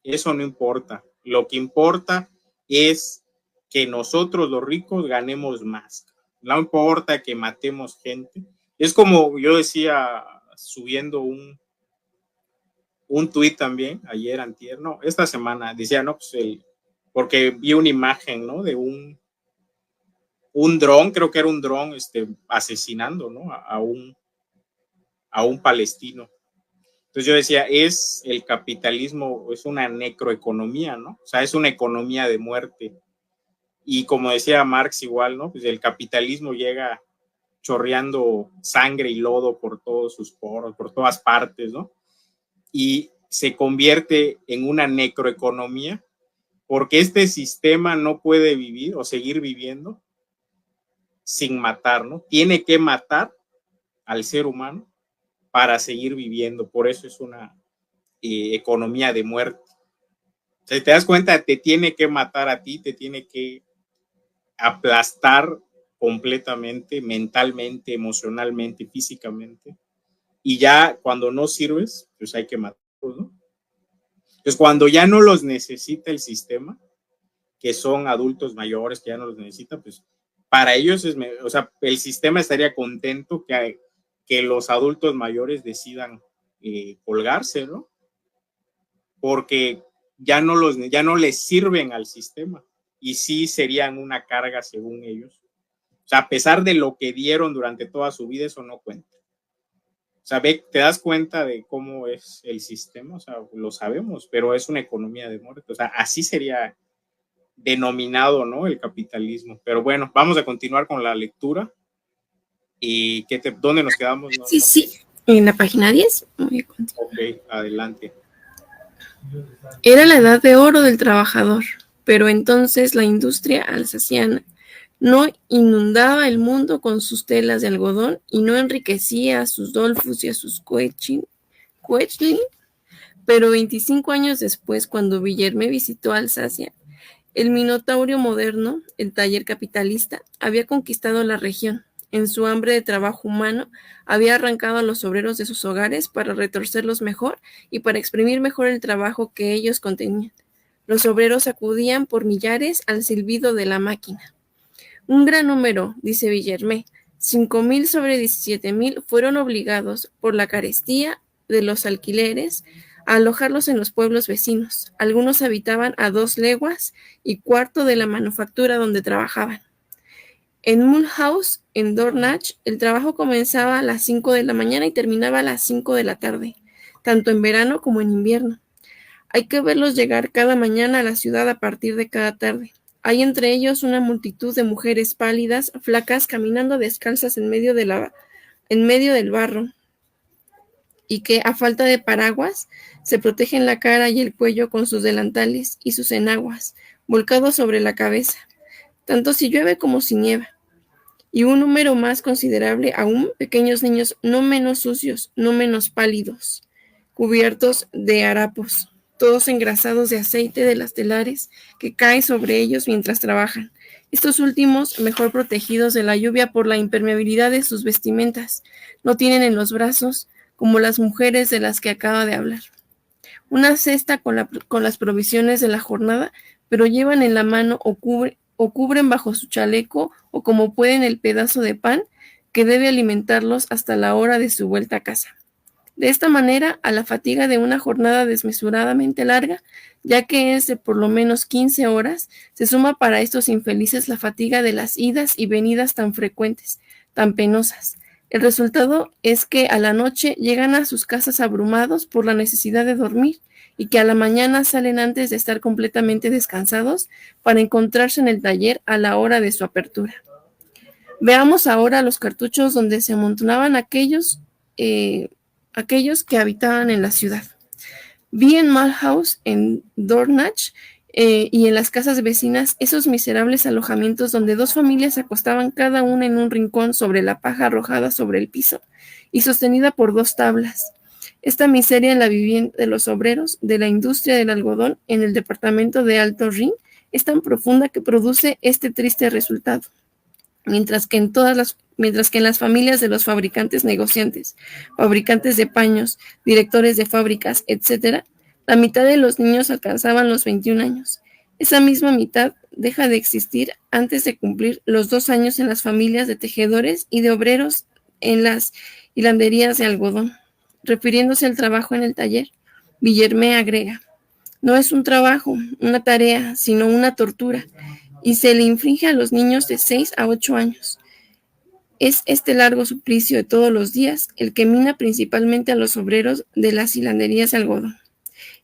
Eso no importa. Lo que importa es que nosotros los ricos ganemos más. No importa que matemos gente. Es como yo decía, subiendo un tuit también, ayer, antier, no, esta semana, decía, no, pues porque vi una imagen, ¿no? De un dron, creo que era un dron, asesinando, ¿no? A un palestino. Entonces yo decía, es el capitalismo, es una necroeconomía, ¿no? O sea, es una economía de muerte. Y como decía Marx igual, ¿no? Pues el capitalismo llega chorreando sangre y lodo por todos sus poros, por todas partes, ¿no? Y se convierte en una necroeconomía porque este sistema no puede vivir o seguir viviendo sin matar, ¿no? Tiene que matar al ser humano para seguir viviendo. Por eso es una economía de muerte. O sea, te das cuenta, te tiene que matar a ti, te tiene que aplastar completamente, mentalmente, emocionalmente, físicamente. Y ya cuando no sirves, pues hay que matarlos, ¿no? Entonces, cuando ya no los necesita el sistema, que son adultos mayores, que ya no los necesita, pues para ellos o sea, el sistema estaría contento que los adultos mayores decidan colgarse, ¿no? Porque ya no les sirven al sistema y sí serían una carga según ellos. O sea, a pesar de lo que dieron durante toda su vida, eso no cuenta. O sea, te das cuenta de cómo es el sistema, o sea, lo sabemos, pero es una economía de muerte. O sea, así sería denominado, ¿no? El capitalismo. Pero bueno, vamos a continuar con la lectura. ¿Y dónde nos quedamos? No, Sí, en la página 10. Ok, adelante. Era la edad de oro del trabajador, pero entonces la industria alsaciana no inundaba el mundo con sus telas de algodón y no enriquecía a sus Dollfuss y a sus Quechlin, pero 25 años después, cuando Villermé visitó Alsacia, el Minotaurio moderno, el taller capitalista, había conquistado la región. En su hambre de trabajo humano, había arrancado a los obreros de sus hogares para retorcerlos mejor y para exprimir mejor el trabajo que ellos contenían. Los obreros acudían por millares al silbido de la máquina. Un gran número, dice Villermé, 5.000 sobre 17.000 fueron obligados, por la carestía de los alquileres, a alojarlos en los pueblos vecinos. Algunos habitaban a 2 leguas y cuarto de la manufactura donde trabajaban. En Mulhouse, en Dornach, el trabajo comenzaba a las 5 de la mañana y terminaba a las 5 de la tarde, tanto en verano como en invierno. Hay que verlos llegar cada mañana a la ciudad a partir de cada tarde. Hay entre ellos una multitud de mujeres pálidas, flacas, caminando descalzas en medio del barro, y que, a falta de paraguas, se protegen la cara y el cuello con sus delantales y sus enaguas, volcados sobre la cabeza, tanto si llueve como si nieva. Y un número más considerable aún, pequeños niños no menos sucios, no menos pálidos, cubiertos de harapos, todos engrasados de aceite de las telares que cae sobre ellos mientras trabajan. Estos últimos, mejor protegidos de la lluvia por la impermeabilidad de sus vestimentas, no tienen en los brazos, como las mujeres de las que acaba de hablar, una cesta con las provisiones de la jornada, pero llevan en la mano o cubren bajo su chaleco o como pueden el pedazo de pan que debe alimentarlos hasta la hora de su vuelta a casa. De esta manera, a la fatiga de una jornada desmesuradamente larga, ya que es de por lo menos 15 horas, se suma para estos infelices la fatiga de las idas y venidas tan frecuentes, tan penosas. El resultado es que a la noche llegan a sus casas abrumados por la necesidad de dormir y que a la mañana salen antes de estar completamente descansados para encontrarse en el taller a la hora de su apertura. Veamos ahora los cartuchos donde se amontonaban aquellos que habitaban en la ciudad. Vi en Mulhouse, en Dornach, y en las casas vecinas esos miserables alojamientos donde 2 familias se acostaban cada una en un rincón sobre la paja arrojada sobre el piso y sostenida por 2 tablas. Esta miseria en la vivienda de los obreros de la industria del algodón en el departamento de Alto Rin es tan profunda que produce este triste resultado. Mientras que en las familias de los fabricantes negociantes, fabricantes de paños, directores de fábricas, etc., la mitad de los niños alcanzaban los 21 años. Esa misma mitad deja de existir antes de cumplir los 2 años en las familias de tejedores y de obreros en las hilanderías de algodón. Refiriéndose al trabajo en el taller, Villermé agrega: no es un trabajo, una tarea, sino una tortura, y se le inflige a los niños de 6 a 8 años. Es este largo suplicio de todos los días el que mina principalmente a los obreros de las hilanderías de algodón.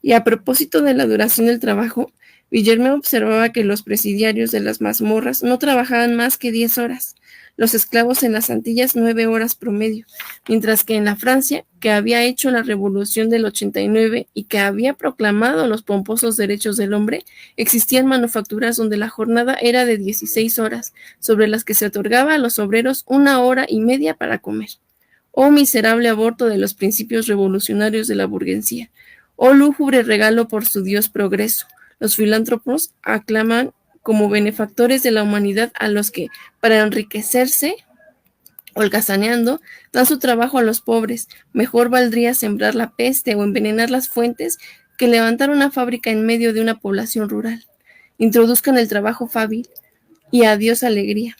Y a propósito de la duración del trabajo, Villermé observaba que los presidiarios de las mazmorras no trabajaban más que 10 horas, los esclavos en las Antillas 9 horas promedio, mientras que en la Francia, que había hecho la revolución del 89 y que había proclamado los pomposos derechos del hombre, existían manufacturas donde la jornada era de 16 horas, sobre las que se otorgaba a los obreros 1 hora y media para comer. Oh miserable aborto de los principios revolucionarios de la burguesía. Oh lúgubre regalo por su Dios progreso. Los filántropos aclaman como benefactores de la humanidad a los que, para enriquecerse, holgazaneando, dan su trabajo a los pobres. Mejor valdría sembrar la peste o envenenar las fuentes que levantar una fábrica en medio de una población rural. Introduzcan el trabajo fácil y adiós alegría.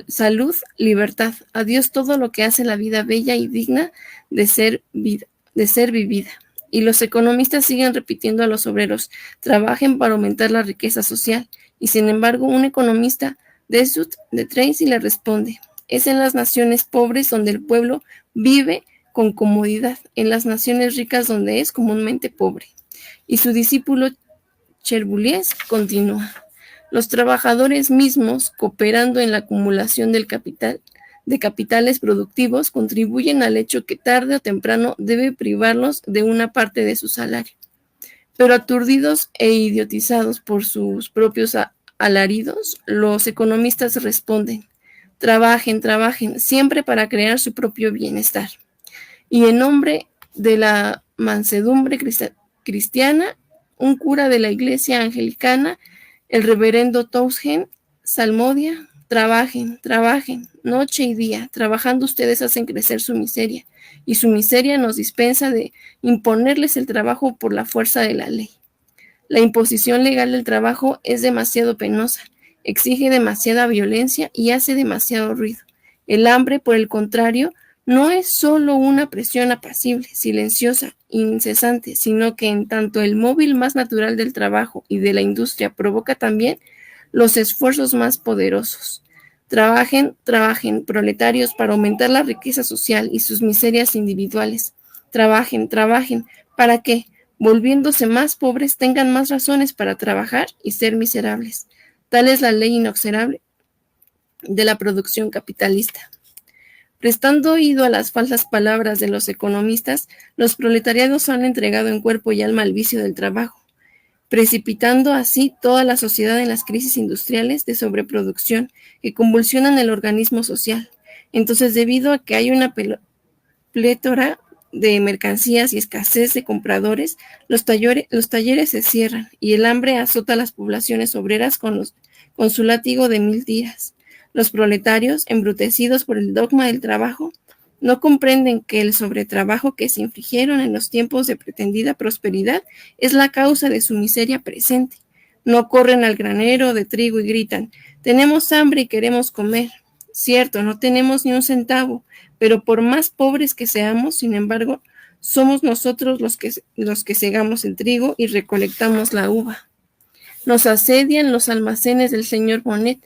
Salud, libertad, adiós todo lo que hace la vida bella y digna de ser vivida. Y los economistas siguen repitiendo a los obreros: trabajen para aumentar la riqueza social. Y sin embargo, un economista de Tracy le responde: es en las naciones pobres donde el pueblo vive con comodidad en las naciones ricas donde es comúnmente pobre. Y su discípulo Cherbuliez continúa. Los trabajadores mismos, cooperando en la acumulación del capital, de capitales productivos, contribuyen al hecho que tarde o temprano debe privarlos de una parte de su salario. Pero aturdidos e idiotizados por sus propios alaridos, los economistas responden: trabajen, trabajen, siempre para crear su propio bienestar. Y en nombre de la mansedumbre cristiana, un cura de la iglesia anglicana, el reverendo Toussaint Salmodia: trabajen, trabajen, noche y día, trabajando ustedes hacen crecer su miseria, y su miseria nos dispensa de imponerles el trabajo por la fuerza de la ley. La imposición legal del trabajo es demasiado penosa, exige demasiada violencia y hace demasiado ruido. El hambre, por el contrario, no es solo una presión apacible, silenciosa, incesante, sino que en tanto el móvil más natural del trabajo y de la industria provoca también los esfuerzos más poderosos. Trabajen, trabajen, proletarios, para aumentar la riqueza social y sus miserias individuales. Trabajen, trabajen, ¿para qué? Volviéndose más pobres, tengan más razones para trabajar y ser miserables. Tal es la ley inexorable de la producción capitalista. Prestando oído a las falsas palabras de los economistas, los proletariados han entregado en cuerpo y alma al vicio del trabajo, precipitando así toda la sociedad en las crisis industriales de sobreproducción que convulsionan el organismo social. Entonces, debido a que hay una plétora de mercancías y escasez de compradores, los talleres se cierran y el hambre azota a las poblaciones obreras con su látigo de 1000 tiras. Los proletarios, embrutecidos por el dogma del trabajo, no comprenden que el sobretrabajo que se infligieron en los tiempos de pretendida prosperidad es la causa de su miseria presente. No corren al granero de trigo y gritan: tenemos hambre y queremos comer. Cierto, no tenemos ni un centavo, pero por más pobres que seamos, sin embargo, somos nosotros los que segamos el trigo y recolectamos la uva. Nos asedian los almacenes del señor Bonnet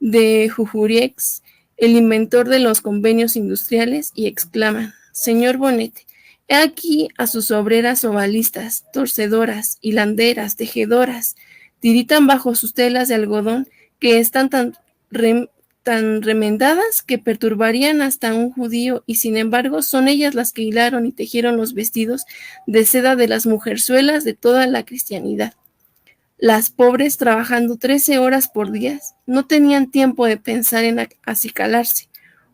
de Jujuriex, el inventor de los convenios industriales, y exclaman: señor Bonnet, he aquí a sus obreras ovalistas, torcedoras, hilanderas, tejedoras, tiritan bajo sus telas de algodón que están tan remendadas que perturbarían hasta a un judío, y sin embargo son ellas las que hilaron y tejieron los vestidos de seda de las mujerzuelas de toda la cristianidad. Las pobres, trabajando 13 horas por día, no tenían tiempo de pensar en acicalarse.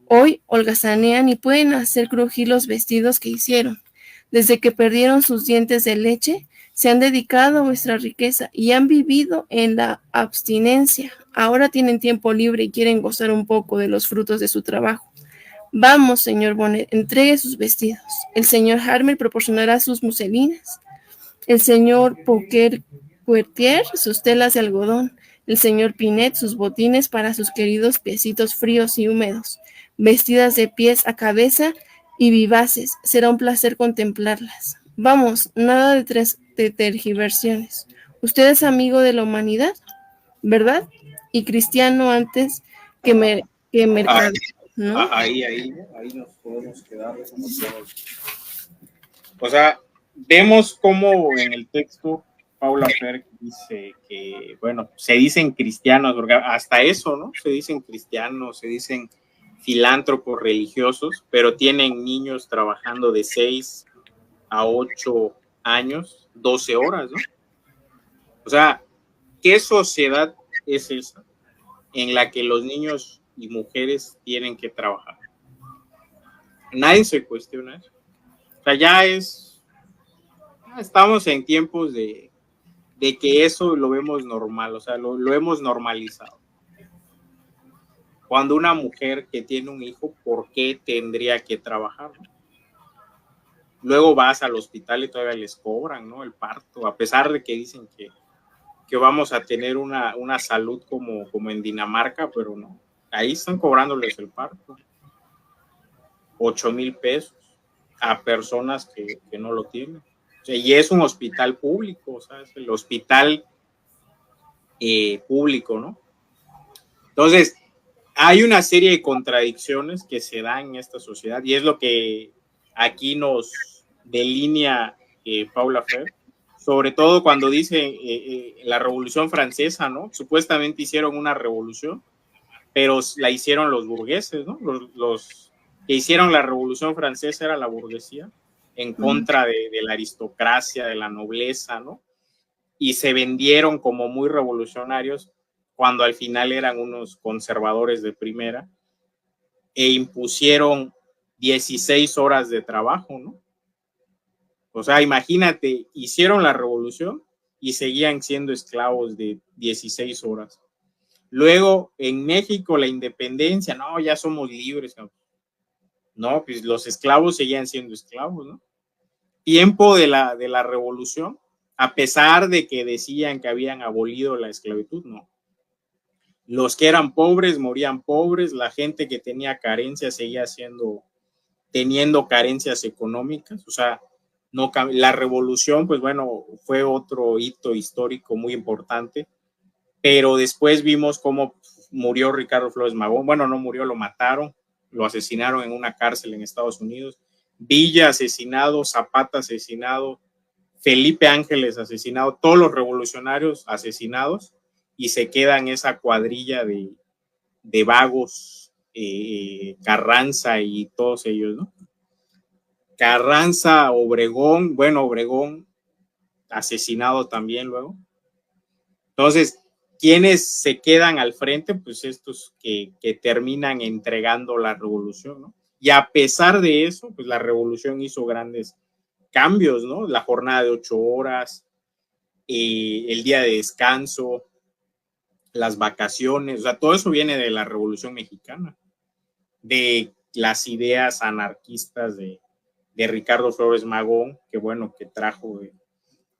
Hoy holgazanean y pueden hacer crujir los vestidos que hicieron. Desde que perdieron sus dientes de leche, se han dedicado a vuestra riqueza y han vivido en la abstinencia. Ahora tienen tiempo libre y quieren gozar un poco de los frutos de su trabajo. Vamos, señor Bonnet, entregue sus vestidos. El señor Harmer proporcionará sus muselinas. El señor Poquertier sus telas de algodón. El señor Pinet sus botines para sus queridos piecitos fríos y húmedos, vestidas de pies a cabeza y vivaces. Será un placer contemplarlas. Vamos, nada de tergiversiones. Usted es amigo de la humanidad, ¿verdad? Y cristiano antes que mercader, ¿no? Ahí nos podemos quedar. O sea, vemos cómo en el texto Paula Fer dice que, bueno, se dicen cristianos, porque hasta eso, ¿no? Se dicen cristianos, se dicen filántropos religiosos, pero tienen niños trabajando de 6 a 8 años, 12 horas, ¿no? O sea, ¿qué sociedad es esa en la que los niños y mujeres tienen que trabajar? Nadie se cuestiona eso. O sea, estamos en tiempos de que eso lo vemos normal, o sea, lo hemos normalizado. Cuando una mujer que tiene un hijo, ¿por qué tendría que trabajar? Luego vas al hospital y todavía les cobran, ¿no? El parto, a pesar de que dicen que vamos a tener una salud como en Dinamarca, pero no. Ahí están cobrándoles el parto. 8,000 pesos a personas que no lo tienen. O sea, y es un hospital público, o sea, es el hospital público, ¿no? Entonces, hay una serie de contradicciones que se dan en esta sociedad y es lo que aquí nos delinea Paula Freire, sobre todo cuando dice la Revolución Francesa, ¿no? Supuestamente hicieron una revolución, pero la hicieron los burgueses, ¿no? Los que hicieron la Revolución Francesa era la burguesía, en contra de la aristocracia, de la nobleza, ¿no? Y se vendieron como muy revolucionarios cuando al final eran unos conservadores de primera e impusieron 16 horas de trabajo, ¿no? O sea, imagínate, hicieron la revolución y seguían siendo esclavos de 16 horas. Luego, en México, la independencia, no, ya somos libres, ¿no? No, pues los esclavos seguían siendo esclavos, ¿no? Tiempo de la revolución, a pesar de que decían que habían abolido la esclavitud, no. Los que eran pobres morían pobres, la gente que tenía carencias seguía teniendo carencias económicas, o sea, no, la revolución, pues bueno, fue otro hito histórico muy importante, pero después vimos cómo murió Ricardo Flores Magón, bueno, no murió, lo mataron, lo asesinaron en una cárcel en Estados Unidos, Villa asesinado, Zapata asesinado, Felipe Ángeles asesinado, todos los revolucionarios asesinados, y se queda en esa cuadrilla de vagos, Carranza y todos ellos, ¿no? Carranza, Obregón, bueno, Obregón asesinado también luego. Entonces, ¿quiénes se quedan al frente? Pues estos que terminan entregando la revolución, ¿no? Y a pesar de eso, pues la revolución hizo grandes cambios, ¿no? La jornada de 8 horas, el día de descanso, las vacaciones, o sea, todo eso viene de la Revolución Mexicana, de las ideas anarquistas de Ricardo Flores Magón, que bueno, que trajo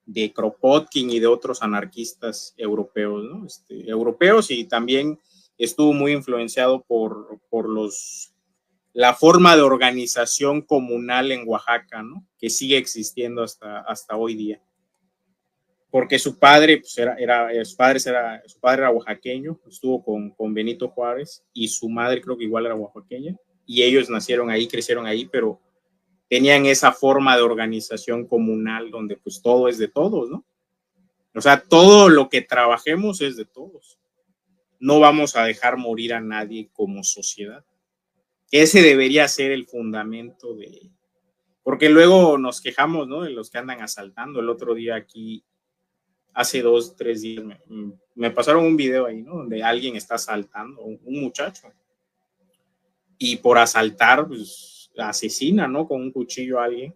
de Kropotkin y de otros anarquistas europeos, ¿no? Europeos, y también estuvo muy influenciado por la forma de organización comunal en Oaxaca, ¿no? Que sigue existiendo hasta hoy día. Porque su padre, pues su padre era oaxaqueño, estuvo con Benito Juárez, y su madre creo que igual era oaxaqueña, y ellos nacieron ahí, crecieron ahí, pero tenían esa forma de organización comunal donde pues todo es de todos, ¿no? O sea, todo lo que trabajemos es de todos. No vamos a dejar morir a nadie como sociedad. Ese debería ser el fundamento de... Porque luego nos quejamos, ¿no? De los que andan asaltando. El otro día aquí, hace 2, 3 días, me pasaron un video ahí, ¿no? Donde alguien está asaltando, un muchacho. Y por asaltar, pues asesina, ¿no? Con un cuchillo a alguien,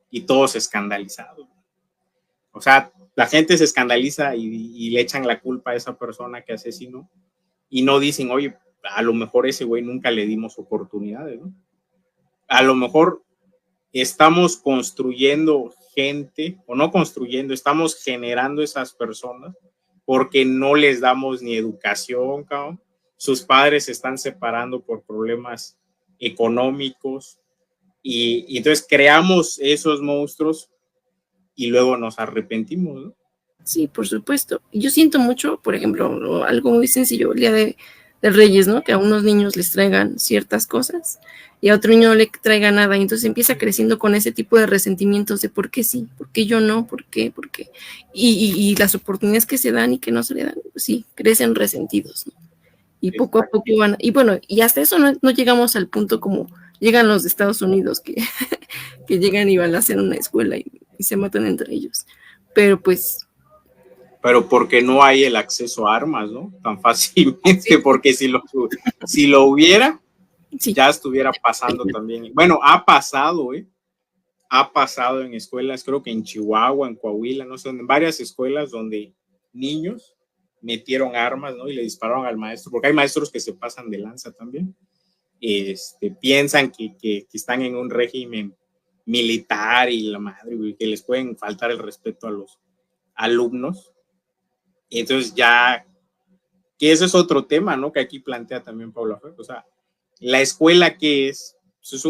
y todos escandalizados. O sea, la gente se escandaliza y le echan la culpa a esa persona que asesinó, y no dicen, oye, a lo mejor ese güey nunca le dimos oportunidades, ¿no? A lo mejor estamos construyendo gente, o no construyendo, estamos generando esas personas porque no les damos ni educación, cabrón. Sus padres se están separando por problemas económicos, y entonces creamos esos monstruos y luego nos arrepentimos, ¿no? Sí, por supuesto. Yo siento mucho, por ejemplo, algo muy sencillo, el día de Reyes, ¿no? Que a unos niños les traigan ciertas cosas y a otro niño no le traiga nada, y entonces empieza creciendo con ese tipo de resentimientos de por qué sí, por qué yo no, por qué, y las oportunidades que se dan y que no se le dan, pues sí, crecen resentidos, ¿no? Y poco a poco van, y bueno, y hasta eso no llegamos al punto como llegan los de Estados Unidos, que, que llegan y van a hacer una escuela y se matan entre ellos, pero pues... Pero porque no hay el acceso a armas, ¿no? Tan fácilmente, sí. Porque si lo hubiera, sí, ya estuviera pasando también. Bueno, ha pasado, ha pasado en escuelas, creo que en Chihuahua, en Coahuila, no sé, en varias escuelas donde niños metieron armas, ¿no? Y le dispararon al maestro, porque hay maestros que se pasan de lanza también. Piensan que están en un régimen militar y la madre, que les pueden faltar el respeto a los alumnos. Y entonces ya, que ese es otro tema, ¿no? Que aquí plantea también Paula Freire. O sea, la escuela, ¿qué es? Pues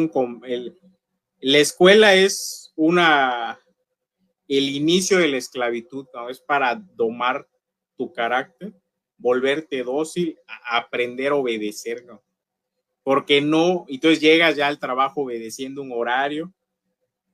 la escuela es el inicio de la esclavitud, ¿no? Es para domar tu carácter, volverte dócil, aprender a obedecer, ¿no? Porque no, entonces llegas ya al trabajo obedeciendo un horario,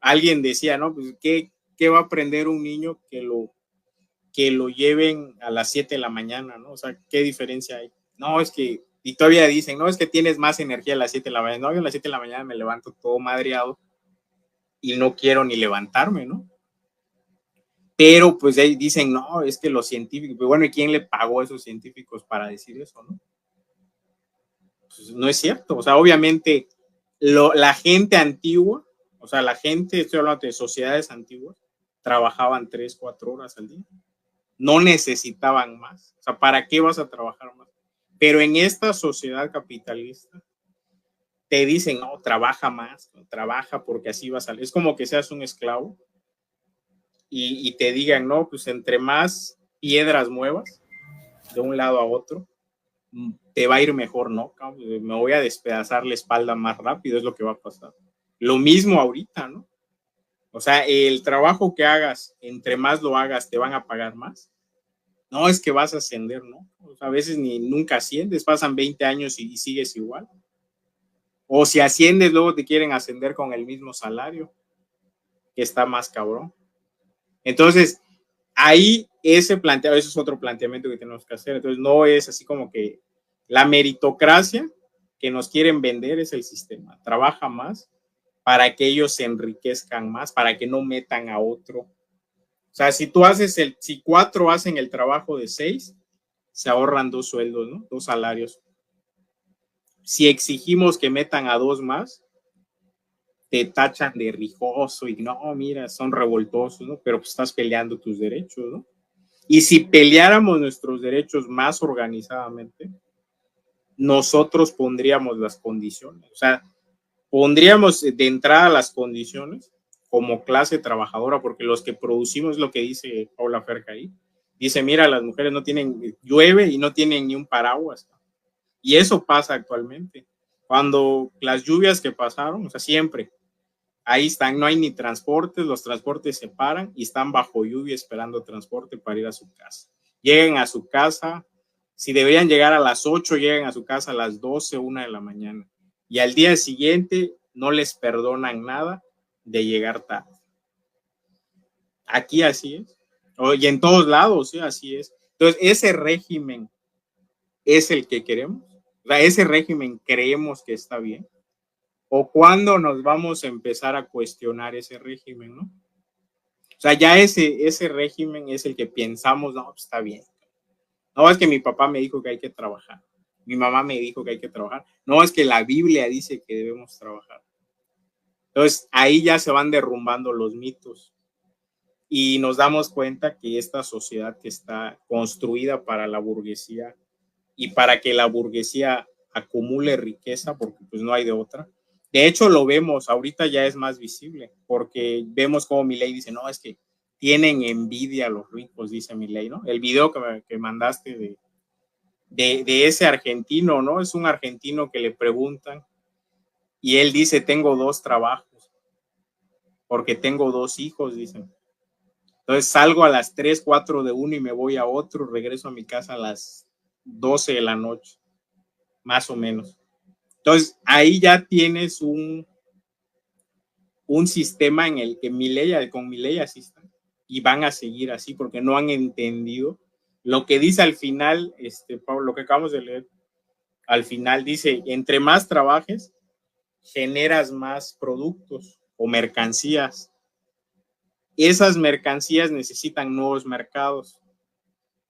alguien decía, ¿no? Pues, ¿qué va a aprender un niño que lo lleven a las 7 de la mañana, ¿no? O sea, ¿qué diferencia hay? No, es que, y todavía dicen, no, es que tienes más energía a las 7 de la mañana. No, yo a las 7 de la mañana me levanto todo madreado y no quiero ni levantarme, ¿no? Pero pues ahí dicen, no, es que los científicos, pues bueno, ¿y quién le pagó a esos científicos para decir eso, no? Pues no es cierto, o sea, obviamente la gente antigua, o sea, la gente, estoy hablando de sociedades antiguas, trabajaban 3, 4 horas al día, no necesitaban más, o sea, ¿para qué vas a trabajar más? Pero en esta sociedad capitalista te dicen, no, trabaja más, trabaja porque así vas a, es como que seas un esclavo y te digan, no, pues entre más piedras muevas de un lado a otro, te va a ir mejor, ¿no? Me voy a despedazar la espalda más rápido, es lo que va a pasar. Lo mismo ahorita, ¿no? O sea, el trabajo que hagas, entre más lo hagas, te van a pagar más. No es que vas a ascender, ¿no? O sea, a veces nunca asciendes, pasan 20 años y sigues igual. O si asciendes, luego te quieren ascender con el mismo salario, que está más cabrón. Entonces, ahí ese es otro planteamiento que tenemos que hacer. Entonces, no es así como que la meritocracia que nos quieren vender es el sistema. Trabaja más para que ellos se enriquezcan más, para que no metan a otro. O sea, si 4 hacen el trabajo de 6, se ahorran 2 sueldos, ¿no? 2 salarios. Si exigimos que metan a 2 más, te tachan de rijoso y no, mira, son revoltosos, ¿no? Pero pues estás peleando tus derechos, ¿no? Y si peleáramos nuestros derechos más organizadamente, nosotros pondríamos las condiciones, o sea, pondríamos de entrada las condiciones como clase trabajadora, porque los que producimos, lo que dice Paula Ferca ahí, dice, mira, las mujeres no tienen, llueve y no tienen ni un paraguas. Y eso pasa actualmente. Cuando las lluvias que pasaron, o sea, siempre, ahí están, no hay ni transportes, los transportes se paran y están bajo lluvia esperando transporte para ir a su casa. Lleguen a su casa, si deberían llegar a las 8, llegan a su casa a las 12, 1 de la mañana. Y al día siguiente no les perdonan nada de llegar tarde. Aquí así es. Y en todos lados, ¿sí? Así es. Entonces, ese régimen es el que queremos. O sea, ese régimen creemos que está bien. ¿O cuándo nos vamos a empezar a cuestionar ese régimen, no? O sea, ya ese régimen es el que pensamos, no, pues está bien. No, es que mi papá me dijo que hay que trabajar. Mi mamá me dijo que hay que trabajar. No, es que la Biblia dice que debemos trabajar. Entonces, ahí ya se van derrumbando los mitos. Y nos damos cuenta que esta sociedad que está construida para la burguesía y para que la burguesía acumule riqueza, porque pues no hay de otra. De hecho, lo vemos, ahorita ya es más visible, porque vemos como Milei dice, no, es que tienen envidia los ricos, dice Milei, ¿no? El video que mandaste de ese argentino, ¿no? Es un argentino que le preguntan y él dice, tengo 2 trabajos, porque tengo 2 hijos, dicen. Entonces salgo a las 3, 4 de uno y me voy a otro, regreso a mi casa a las 12 de la noche, más o menos. Entonces, ahí ya tienes un sistema en el que con Milei así están y van a seguir así porque no han entendido lo que dice al final, Pablo, lo que acabamos de leer, al final dice, entre más trabajes, generas más productos o mercancías. Esas mercancías necesitan nuevos mercados,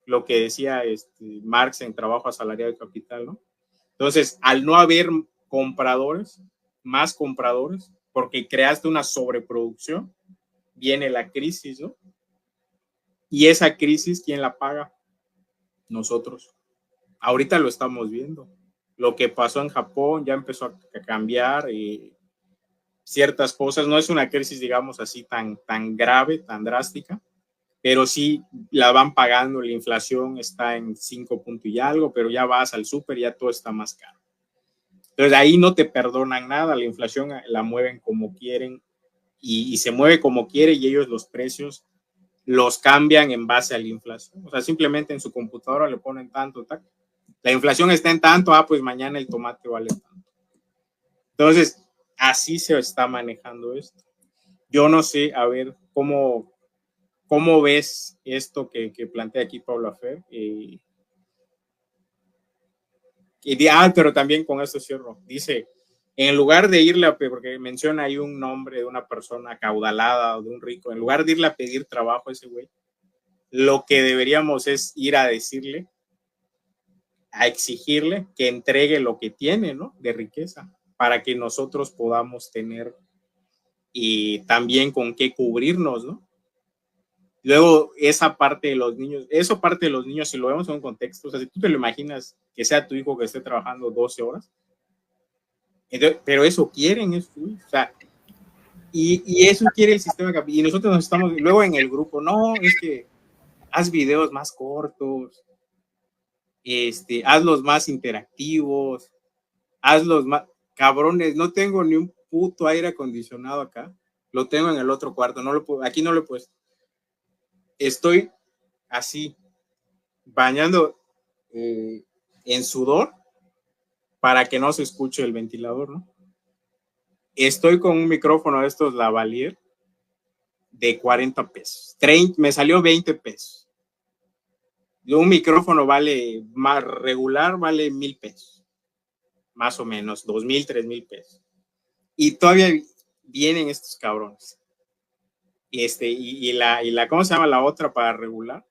lo que decía Marx en Trabajo Asalariado y Capital, ¿no? Entonces, al no haber compradores, más compradores, porque creaste una sobreproducción, viene la crisis, ¿no? Y esa crisis, ¿quién la paga? Nosotros. Ahorita lo estamos viendo. Lo que pasó en Japón ya empezó a cambiar ciertas cosas. No es una crisis, digamos así, tan grave, tan drástica, pero sí la van pagando. La inflación está en 5 puntos y algo, pero ya vas al súper y ya todo está más caro. Entonces ahí no te perdonan nada, la inflación la mueven como quieren y se mueve como quiere y ellos los precios los cambian en base a la inflación. O sea, simplemente en su computadora le ponen tanto, la inflación está en tanto, pues mañana el tomate vale tanto. Entonces, así se está manejando esto. Yo no sé, a ver, ¿cómo ves esto que plantea aquí Paula Fer? Pero también con esto cierro. Dice, en lugar de irle a pedir, porque menciona ahí un nombre de una persona acaudalada o de un rico, en lugar de irle a pedir trabajo a ese güey, lo que deberíamos es ir a decirle, a exigirle que entregue lo que tiene, ¿no? De riqueza, para que nosotros podamos tener y también con qué cubrirnos, ¿no? Luego, esa parte de los niños, eso parte de los niños, si lo vemos en un contexto, o sea, si tú te lo imaginas que sea tu hijo que esté trabajando 12 horas, entonces, pero eso quieren, es, o sea, y eso quiere el sistema, y nosotros nos estamos, luego en el grupo, no, es que haz videos más cortos, hazlos más interactivos, hazlos más, cabrones, no tengo ni un puto aire acondicionado acá, lo tengo en el otro cuarto, no lo puedo, aquí no lo he puesto, estoy así, bañando en sudor para que no se escuche el ventilador, ¿no? Estoy con un micrófono de estos lavalier de 40 pesos, 30, me salió 20 pesos. Un micrófono vale más regular, vale 1,000 pesos, más o menos, 2,000, 3,000 pesos. Y todavía vienen estos cabrones. Y la, ¿cómo se llama la otra para regular?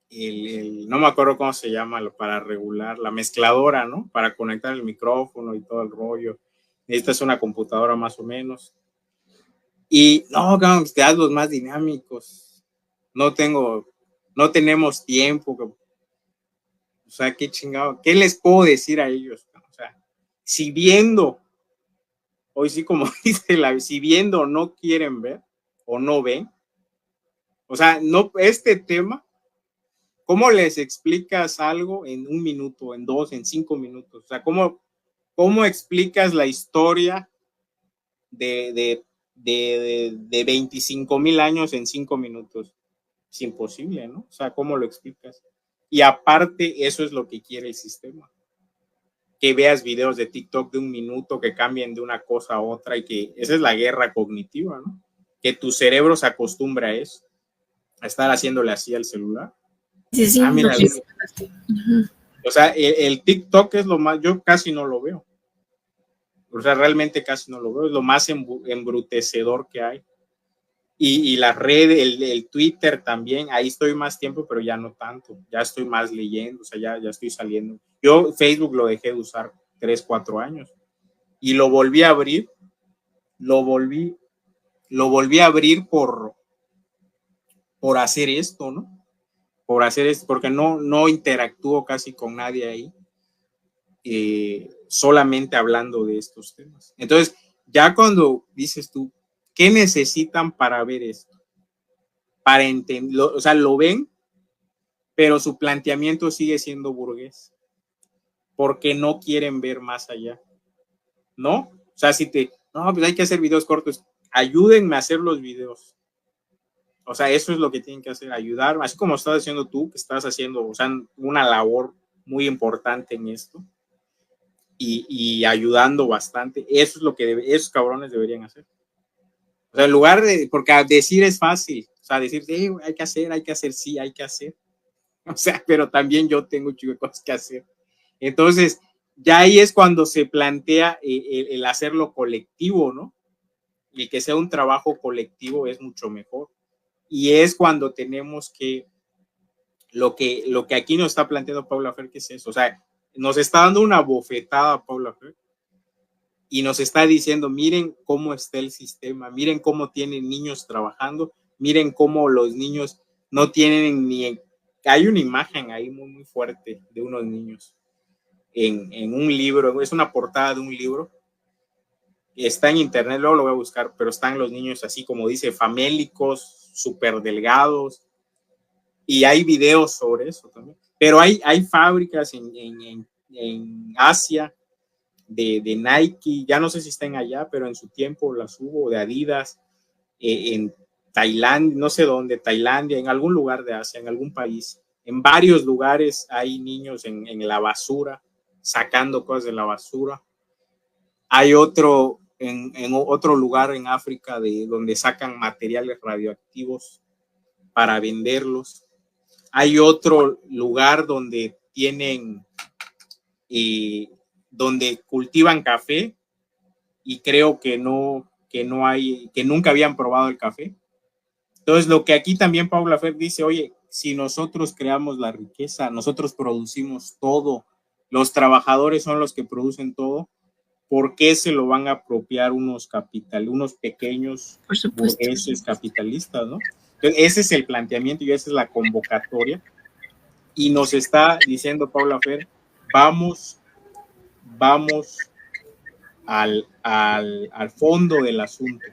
No me acuerdo cómo se llama para regular, la mezcladora, ¿no? Para conectar el micrófono y todo el rollo. Esta es una computadora más o menos. Y no, te das los más dinámicos. No tenemos tiempo. O sea, qué chingado. ¿Qué les puedo decir a ellos? O sea, si viendo, hoy sí como dice si viendo no quieren ver o no ven, o sea, no, este tema, ¿cómo les explicas algo en 1 minuto, en 2, en 5 minutos? O sea, ¿cómo explicas la historia de 25,000 años en 5 minutos? Es imposible, ¿no? O sea, ¿cómo lo explicas? Y aparte, eso es lo que quiere el sistema. Que veas videos de TikTok de 1 minuto que cambien de una cosa a otra y que esa es la guerra cognitiva, ¿no? Que tu cerebro se acostumbre a eso, a estar haciéndole así al celular. Sí, sí, Mira, o sea, el TikTok es lo más, yo casi no lo veo. O sea, realmente casi no lo veo, es lo más embrutecedor que hay. Y la red, el Twitter también, ahí estoy más tiempo, pero ya no tanto, ya estoy más leyendo, o sea, ya estoy saliendo. Yo Facebook lo dejé de usar 3, 4 años y lo volví a abrir, lo volví a abrir por hacer esto, ¿no? Por hacer esto, porque no interactúo casi con nadie ahí, solamente hablando de estos temas. Entonces, ya cuando dices tú, ¿qué necesitan para ver esto? Para entenderlo, o sea, lo ven, pero su planteamiento sigue siendo burgués, porque no quieren ver más allá, ¿no? O sea, no, pues hay que hacer videos cortos, ayúdenme a hacer los videos. O sea, eso es lo que tienen que hacer, ayudar, así como estás haciendo tú, que estás haciendo, o sea, una labor muy importante en esto y ayudando bastante. Eso es lo que esos cabrones deberían hacer. O sea, en lugar de, porque decir es fácil, o sea, decir, hay que hacer, sí, hay que hacer. O sea, pero también yo tengo un chico de cosas que hacer. Entonces, ya ahí es cuando se plantea el hacerlo colectivo, ¿no? Y que sea un trabajo colectivo es mucho mejor. Y es cuando tenemos que, lo que aquí nos está planteando Paula Fer, ¿qué es eso? O sea, nos está dando una bofetada Paula Fer y nos está diciendo, miren cómo está el sistema, miren cómo tienen niños trabajando, miren cómo los niños no tienen ni... Hay una imagen ahí muy, muy fuerte de unos niños en un libro, es una portada de un libro, está en internet, luego lo voy a buscar, pero están los niños así como dice, famélicos, súper delgados, y hay videos sobre eso también. Pero hay fábricas en Asia de Nike, ya no sé si están allá, pero en su tiempo las hubo, de Adidas, en Tailandia, no sé dónde, Tailandia, en algún lugar de Asia, en algún país. En varios lugares hay niños en la basura, sacando cosas de la basura. Hay otro, en otro lugar en África de donde sacan materiales radioactivos para venderlos. Hay otro lugar donde tienen, donde cultivan café y creo que nunca habían probado el café. Entonces, lo que aquí también Paula Fer dice, oye, si nosotros creamos la riqueza, nosotros producimos todo, los trabajadores son los que producen todo, ¿por qué se lo van a apropiar unos pequeños burgueses capitalistas, ¿no? Entonces, ese es el planteamiento y esa es la convocatoria. Y nos está diciendo Paula Fer, vamos al fondo del asunto.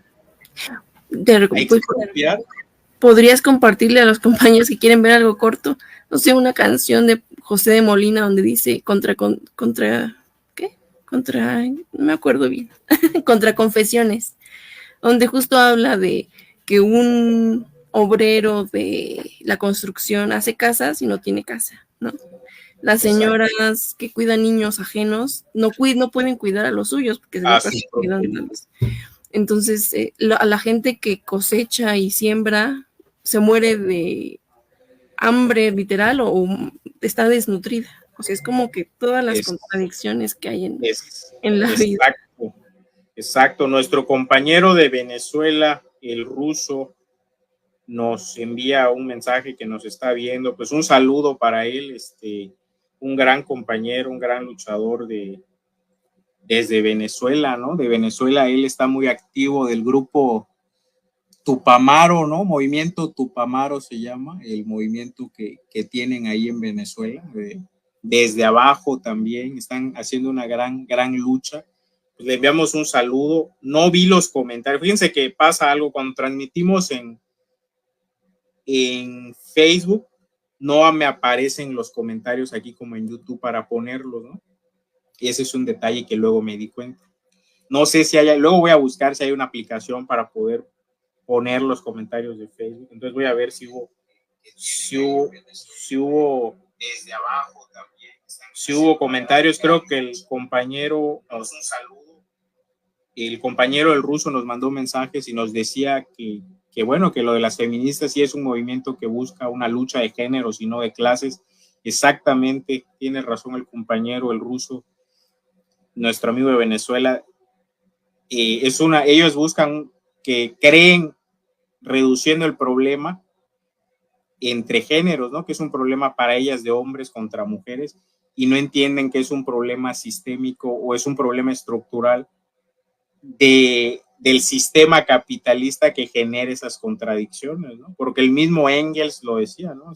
¿Podrías compartirle a los compañeros que quieren ver algo corto? No sé, una canción de José de Molina donde dice no me acuerdo bien, contra confesiones, donde justo habla de que un obrero de la construcción hace casas y no tiene casa, ¿no? Las señoras que cuidan niños ajenos no pueden cuidar a los suyos porque se los pasan cuidando. Entonces, a la gente que cosecha y siembra se muere de hambre literal o está desnutrida. O sea, es como que todas las contradicciones que hay en la vida. Exacto. Nuestro compañero de Venezuela, el ruso, nos envía un mensaje que nos está viendo. Pues un saludo para él, un gran compañero, un gran luchador desde Venezuela, ¿no? De Venezuela, él está muy activo del grupo Tupamaro, ¿no? Movimiento Tupamaro se llama, el movimiento que tienen ahí en Venezuela. Desde abajo también están haciendo una gran lucha. Pues le enviamos un saludo. No vi los comentarios. Fíjense que pasa algo cuando transmitimos en Facebook, no me aparecen los comentarios aquí como en YouTube para ponerlos, ¿no? Y ese es un detalle que luego me di cuenta. No sé si luego voy a buscar si hay una aplicación para poder poner los comentarios de Facebook. Entonces voy a ver si hubo desde abajo también. Si hubo comentarios, creo que el compañero el ruso nos mandó mensajes y nos decía que bueno, que lo de las feministas sí es un movimiento que busca una lucha de géneros y no de clases. Exactamente, tiene razón el compañero, el ruso, nuestro amigo de Venezuela. Ellos buscan que creen reduciendo el problema entre géneros, ¿no? Que es un problema para ellas de hombres contra mujeres y no entienden que es un problema sistémico o es un problema estructural del sistema capitalista que genera esas contradicciones, ¿no? Porque el mismo Engels lo decía, ¿no?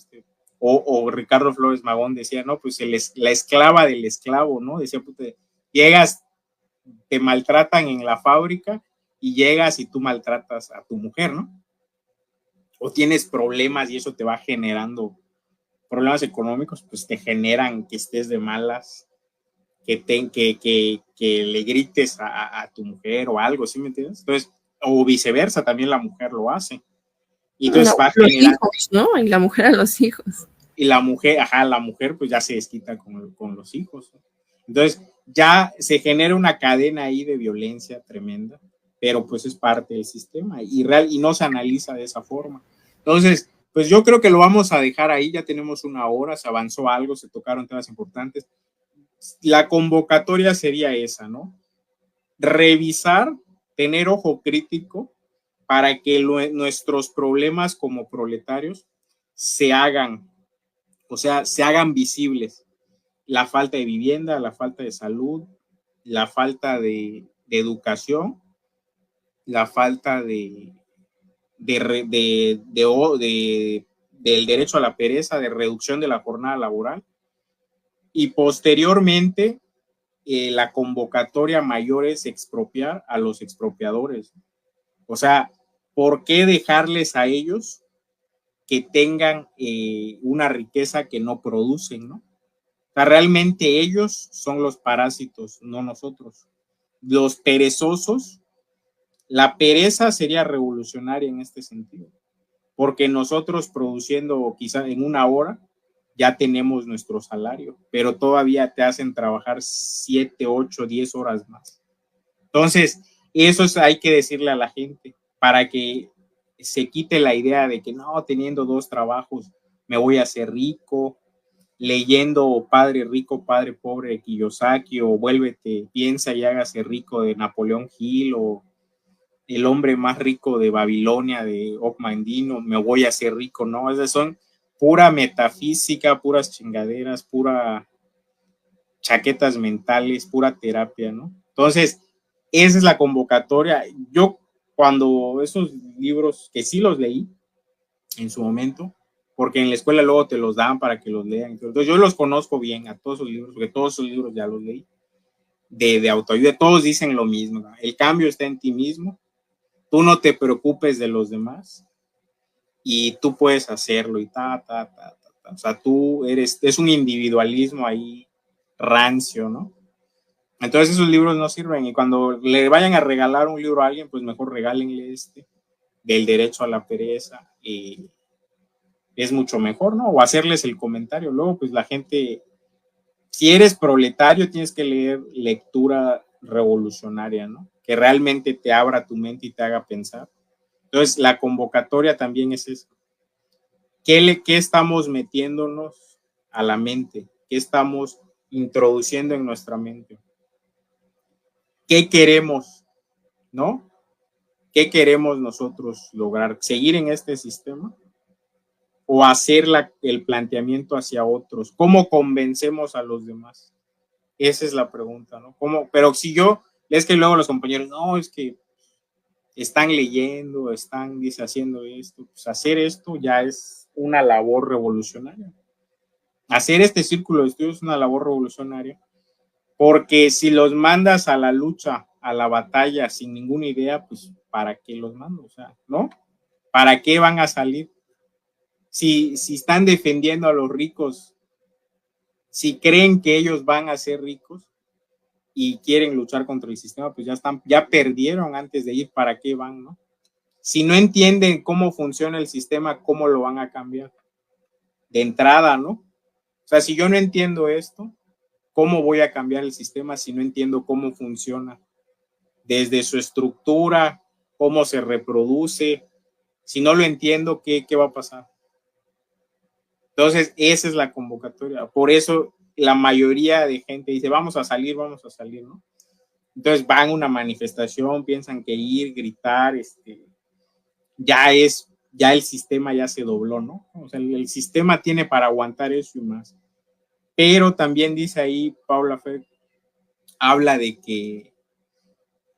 O Ricardo Flores Magón decía, ¿no? Pues la esclava del esclavo, ¿no? Decía, pues, llegas, te maltratan en la fábrica y llegas y tú maltratas a tu mujer, ¿no? O tienes problemas y eso te va generando problemas económicos, pues te generan que estés de malas, que le grites a tu mujer o algo, ¿sí me entiendes? Entonces, o viceversa, también la mujer lo hace. Y entonces va los hijos, ¿no? Y la mujer a los hijos. Y la mujer pues ya se desquita con los hijos, ¿no? Entonces, ya se genera una cadena ahí de violencia tremenda, pero pues es parte del sistema y no se analiza de esa forma. Entonces, pues yo creo que lo vamos a dejar ahí, ya tenemos una hora, se avanzó algo, se tocaron temas importantes. La convocatoria sería esa, ¿no? Revisar, tener ojo crítico para que nuestros problemas como proletarios se hagan visibles. La falta de vivienda, la falta de salud, la falta de educación, la falta del derecho a la pereza, de reducción de la jornada laboral y posteriormente la convocatoria mayor es expropiar a los expropiadores. O sea, ¿por qué dejarles a ellos que tengan una riqueza que no producen, ¿no? O sea, realmente ellos son los parásitos, no nosotros. Los perezosos, la pereza sería revolucionaria en este sentido, porque nosotros produciendo quizá en una hora ya tenemos nuestro salario, pero todavía te hacen trabajar 7, 8, 10 horas más. Entonces, Eso es, hay que decirle a la gente para que se quite la idea de que no, teniendo 2 trabajos me voy a hacer rico, leyendo Padre Rico, Padre Pobre de Kiyosaki, o Vuélvete, piensa y hágase rico de Napoleón Hill, o El hombre más rico de Babilonia de Okmandino, me voy a hacer rico, no, esas son pura metafísica, puras chingaderas, pura chaquetas mentales, pura terapia, ¿no? Entonces, esa es la convocatoria. Yo cuando esos libros, que sí los leí en su momento, porque en la escuela luego te los dan para que los lean, entonces yo los conozco bien a todos esos libros, porque todos esos libros ya los leí, de autoayuda, todos dicen lo mismo, ¿no? El cambio está en ti mismo, tú no te preocupes de los demás y tú puedes hacerlo y o sea, tú eres, es un individualismo ahí rancio, ¿no? Entonces esos libros no sirven y cuando le vayan a regalar un libro a alguien, pues mejor regálenle este, del derecho a la pereza, y es mucho mejor, ¿no? O hacerles el comentario. Luego, pues la gente, si eres proletario, tienes que leer lectura revolucionaria, ¿no? Que realmente te abra tu mente y te haga pensar. Entonces, la convocatoria también es eso. ¿Qué estamos metiéndonos a la mente? ¿Qué estamos introduciendo en nuestra mente? ¿Qué queremos, no? ¿Qué queremos nosotros lograr? ¿Seguir en este sistema? ¿O hacer el planteamiento hacia otros? ¿Cómo convencemos a los demás? Esa es la pregunta, ¿no? ¿Cómo? Pero si yo, es que luego los compañeros, no, es que están leyendo, están dice, haciendo esto, pues hacer esto ya es una labor revolucionaria. Hacer este círculo de estudios es una labor revolucionaria, porque si los mandas a la lucha, a la batalla sin ninguna idea, pues ¿para qué los mando? O sea, ¿no? ¿Para qué van a salir? Si están defendiendo a los ricos, si creen que ellos van a ser ricos y quieren luchar contra el sistema, pues ya perdieron antes de ir, ¿para qué van, no? Si no entienden cómo funciona el sistema, ¿cómo lo van a cambiar? De entrada, ¿no? O sea, si yo no entiendo esto, ¿cómo voy a cambiar el sistema si no entiendo cómo funciona? Desde su estructura, cómo se reproduce. Si no lo entiendo, ¿qué va a pasar? Entonces, esa es la convocatoria. Por eso la mayoría de gente dice, vamos a salir, ¿no? Entonces van a una manifestación, piensan que ir, gritar, ya el sistema ya se dobló, ¿no? O sea, el sistema tiene para aguantar eso y más. Pero también dice ahí, Paula Fer, habla de que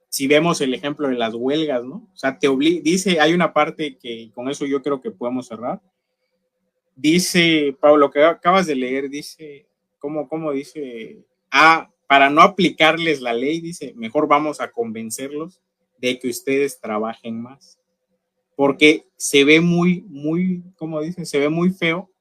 si vemos el ejemplo de las huelgas, ¿no? O sea, dice, hay una parte que con eso yo creo que podemos cerrar. Dice, Pablo, que acabas de leer, dice, ¿cómo dice? Para no aplicarles la ley, dice, mejor vamos a convencerlos de que ustedes trabajen más. Porque se ve ¿cómo dice? Se ve muy feo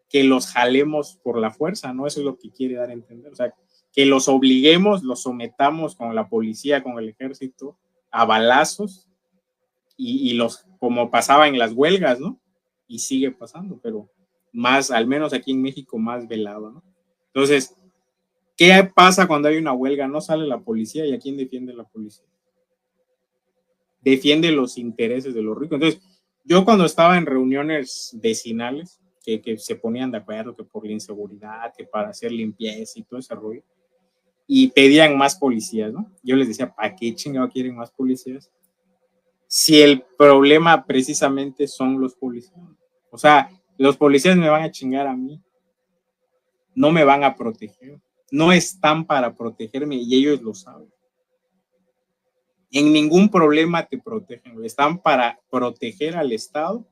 que los jalemos por la fuerza, ¿no? Eso es lo que quiere dar a entender. O sea, que los obliguemos, los sometamos con la policía, con el ejército, a balazos y como pasaba en las huelgas, ¿no? Y sigue pasando, pero más, al menos aquí en México, más velado, ¿no? Entonces, ¿qué pasa cuando hay una huelga? No sale la policía, ¿y a quién defiende la policía? Defiende los intereses de los ricos. Entonces, yo cuando estaba en reuniones vecinales, que se ponían de acuerdo que por la inseguridad, que para hacer limpieza y todo ese rollo, y pedían más policías, ¿no? Yo les decía, ¿para qué chingado quieren más policías? Si el problema precisamente son los policías. O sea, los policías me van a chingar a mí, no me van a proteger, no están para protegerme y ellos lo saben. En ningún problema te protegen, están para proteger al Estado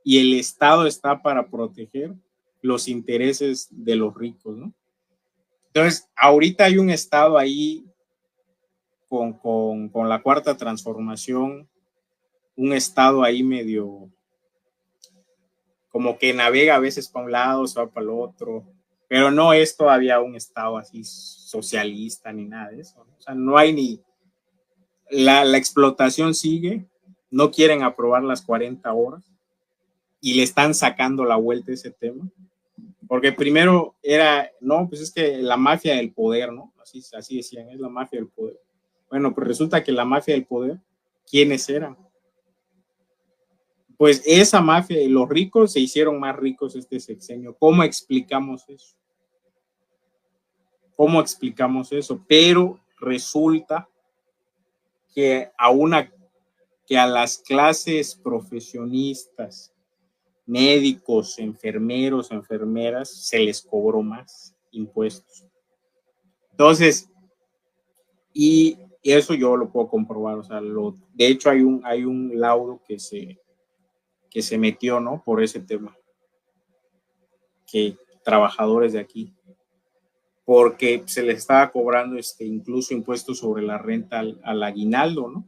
y el Estado está para proteger los intereses de los ricos, ¿no? Entonces, ahorita hay un Estado ahí con la cuarta transformación, un Estado ahí medio como que navega a veces para un lado, se va para el otro, pero no es todavía un Estado así socialista ni nada de eso, ¿no? O sea, no hay ni la explotación sigue, no quieren aprobar las 40 horas y le están sacando la vuelta a ese tema, porque primero era, no, pues es que la mafia del poder, ¿no? Así decían, es la mafia del poder. Bueno, pues resulta que la mafia del poder, ¿quiénes eran? Pues esa mafia y los ricos se hicieron más ricos este sexenio. ¿Cómo explicamos eso? ¿Cómo explicamos eso? Pero resulta que a las clases profesionistas, médicos, enfermeros, enfermeras, se les cobró más impuestos. Entonces, y eso yo lo puedo comprobar, o sea, de hecho hay un laudo que se metió, ¿no? Por ese tema, que trabajadores de aquí, porque se les estaba cobrando incluso impuestos sobre la renta al aguinaldo, ¿no?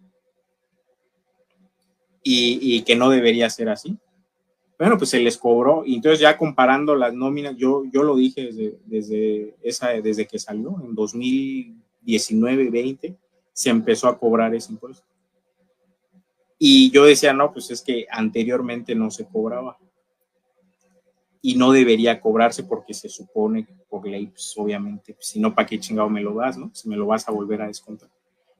Y que no debería ser así. Bueno, pues se les cobró, y entonces ya comparando las nóminas, yo lo dije desde que salió, en 2019-20, se empezó a cobrar ese impuesto. Y yo decía, no, pues es que anteriormente no se cobraba. Y no debería cobrarse porque se supone, por ley, pues obviamente, pues, si no, ¿para qué chingado me lo das, no? Si me lo vas a volver a descontar.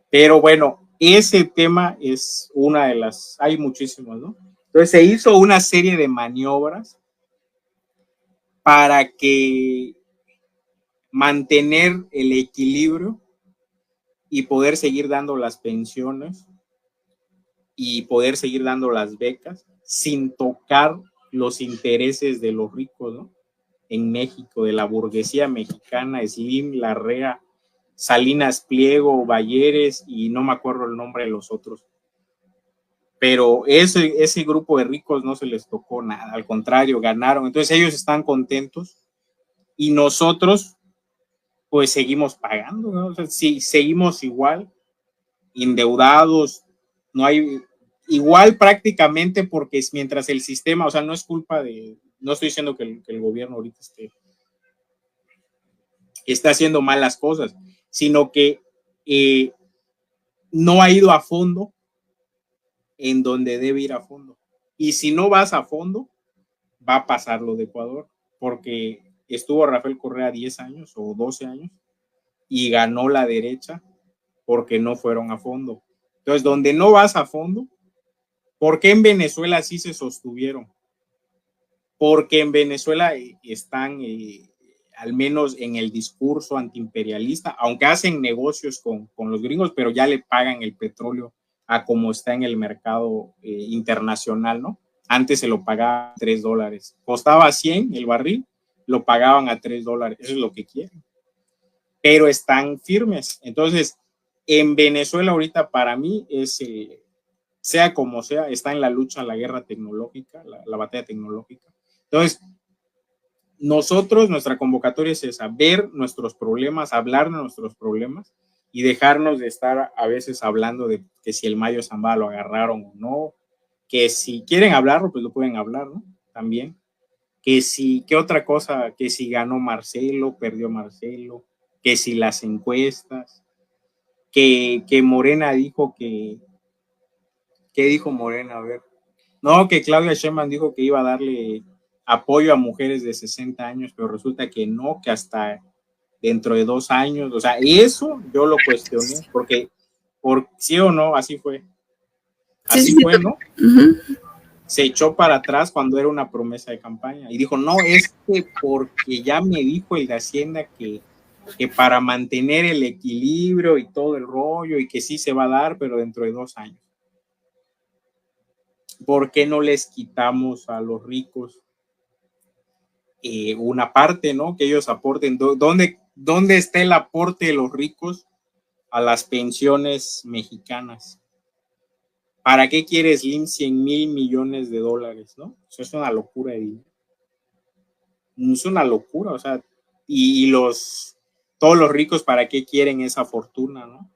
Pero bueno, ese tema es una de las, hay muchísimos, ¿no? Entonces se hizo una serie de maniobras para que mantener el equilibrio y poder seguir dando las pensiones y poder seguir dando las becas sin tocar los intereses de los ricos, ¿no? En México, de la burguesía mexicana, Slim, Larrea, Salinas Pliego, Balleres y no me acuerdo el nombre de los otros. Pero ese grupo de ricos no se les tocó nada, al contrario, ganaron. Entonces ellos están contentos y nosotros pues seguimos pagando, ¿no? O sea, si seguimos igual, endeudados, no hay igual prácticamente porque es mientras el sistema, o sea, no es culpa no estoy diciendo que el gobierno ahorita está haciendo mal las cosas, sino que no ha ido a fondo en donde debe ir a fondo. Y si no vas a fondo, va a pasar lo de Ecuador, porque estuvo Rafael Correa 10 años o 12 años y ganó la derecha porque no fueron a fondo. Entonces, donde no vas a fondo, ¿por qué en Venezuela sí se sostuvieron? Porque en Venezuela están, al menos en el discurso antiimperialista, aunque hacen negocios con los gringos, pero ya le pagan el petróleo a como está en el mercado internacional, ¿no? Antes se lo pagaban $3. Costaba 100 el barril, lo pagaban a $3. Eso es lo que quieren. Pero están firmes. Entonces, en Venezuela ahorita para mí sea como sea, está en la lucha, la guerra tecnológica, la batalla tecnológica. Entonces, nuestra convocatoria es esa, ver nuestros problemas, hablar de nuestros problemas y dejarnos de estar a veces hablando de que si el Mayo Zambada lo agarraron o no, que si quieren hablarlo, pues lo pueden hablar, ¿no? También. ¿Qué otra cosa? Que si ganó Marcelo, perdió Marcelo, que si las encuestas, que Morena dijo ¿qué dijo Morena? A ver. No, que Claudia Sheinbaum dijo que iba a darle apoyo a mujeres de 60 años, pero resulta que no, que hasta dentro de 2 años, o sea, eso yo lo cuestioné, porque por sí o no, así fue. Así sí, fue, ¿no? Uh-huh. Se echó para atrás cuando era una promesa de campaña y dijo, no, es que porque ya me dijo el de Hacienda que para mantener el equilibrio y todo el rollo y que sí se va a dar, pero dentro de 2 años. ¿Por qué no les quitamos a los ricos una parte, ¿no? Que ellos aporten. ¿Dónde está el aporte de los ricos a las pensiones mexicanas? ¿Para qué quiere Slim 100,000 millones de dólares, no? Eso es una locura de dinero. Es una locura, o sea, y todos los ricos, ¿para qué quieren esa fortuna, no?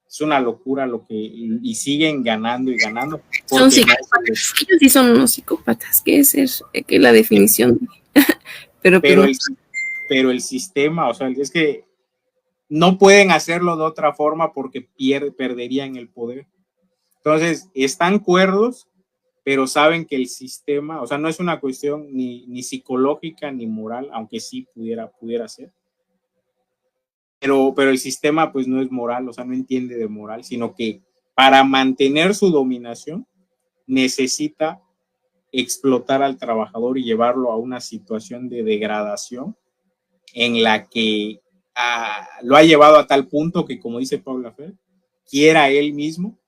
Es una locura y siguen ganando y ganando. Son psicópatas, ellos sí son unos psicópatas, que es la definición. pero el sistema, o sea, es que no pueden hacerlo de otra forma porque perderían el poder. Entonces, están cuerdos, pero saben que el sistema, o sea, no es una cuestión ni psicológica ni moral, aunque sí pudiera ser, pero el sistema pues no es moral, o sea, no entiende de moral, sino que para mantener su dominación necesita explotar al trabajador y llevarlo a una situación de degradación en la que lo ha llevado a tal punto que, como dice Paula Fer, quiera él mismo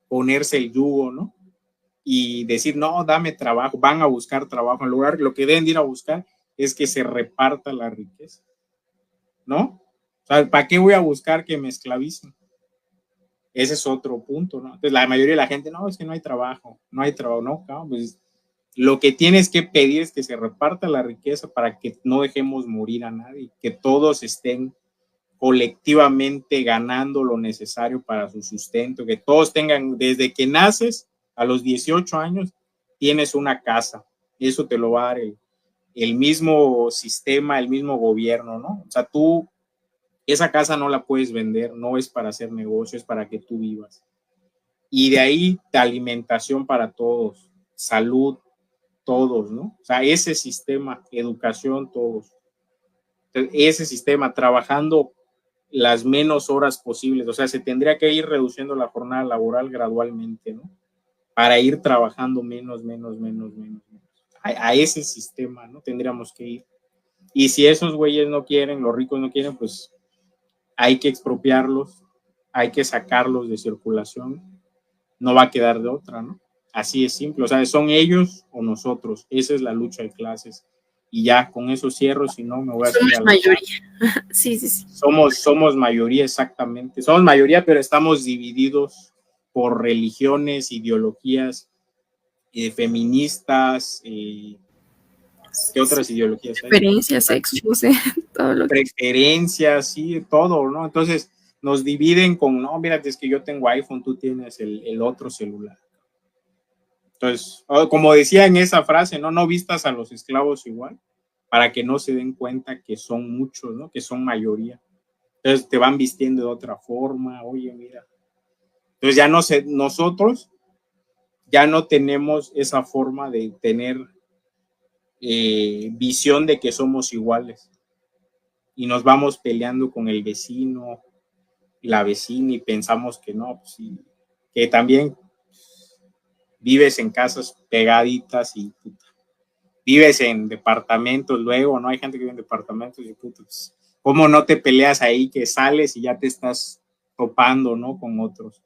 ponerse el yugo, ¿no? Y decir, no, dame trabajo, van a buscar trabajo. En lugar, lo que deben ir a buscar es que se reparta la riqueza, ¿no? O sea, ¿para qué voy a buscar que me esclavicen? Ese es otro punto, ¿no? Entonces, la mayoría de la gente, no, es que no hay trabajo, no, pues lo que tienes que pedir es que se reparta la riqueza para que no dejemos morir a nadie, que todos estén colectivamente ganando lo necesario para su sustento, que todos tengan, desde que naces a los 18 años, tienes una casa, eso te lo va a dar el mismo sistema, el mismo gobierno, ¿no? O sea, tú, esa casa no la puedes vender, no es para hacer negocio, es para que tú vivas. Y de ahí, de alimentación para todos, salud, todos, ¿no? O sea, ese sistema, educación, todos. Ese sistema, trabajando las menos horas posibles, o sea, se tendría que ir reduciendo la jornada laboral gradualmente, ¿no? Para ir trabajando menos. A ese sistema, ¿no? Tendríamos que ir. Y si esos güeyes no quieren, los ricos no quieren, pues hay que expropiarlos, hay que sacarlos de circulación, no va a quedar de otra, ¿no? Así es simple, o sea, son ellos o nosotros, esa es la lucha de clases. Y ya, con eso cierro, si no me voy a hacer somos mayoría. Sí. Somos mayoría, exactamente. Somos mayoría, pero estamos divididos por religiones, ideologías, feministas, ¿qué otras ideologías hay? Preferencias, sexos, no sé, todo lo que... Preferencias, sí, todo, ¿no? Entonces nos dividen con, no, mira, es que yo tengo iPhone, tú tienes el otro celular. Entonces, como decía en esa frase, no vistas a los esclavos igual, para que no se den cuenta que son muchos, ¿no? Que son mayoría. Entonces te van vistiendo de otra forma, oye, mira. Entonces ya no sé, nosotros ya no tenemos esa forma de tener visión de que somos iguales. Y nos vamos peleando con el vecino, la vecina, y pensamos que no, pues sí, que también vives en casas pegaditas y puta, vives en departamentos luego, ¿no? Hay gente que vive en departamentos y puta, pues, ¿cómo no te peleas ahí que sales y ya te estás topando, ¿no? Con otros.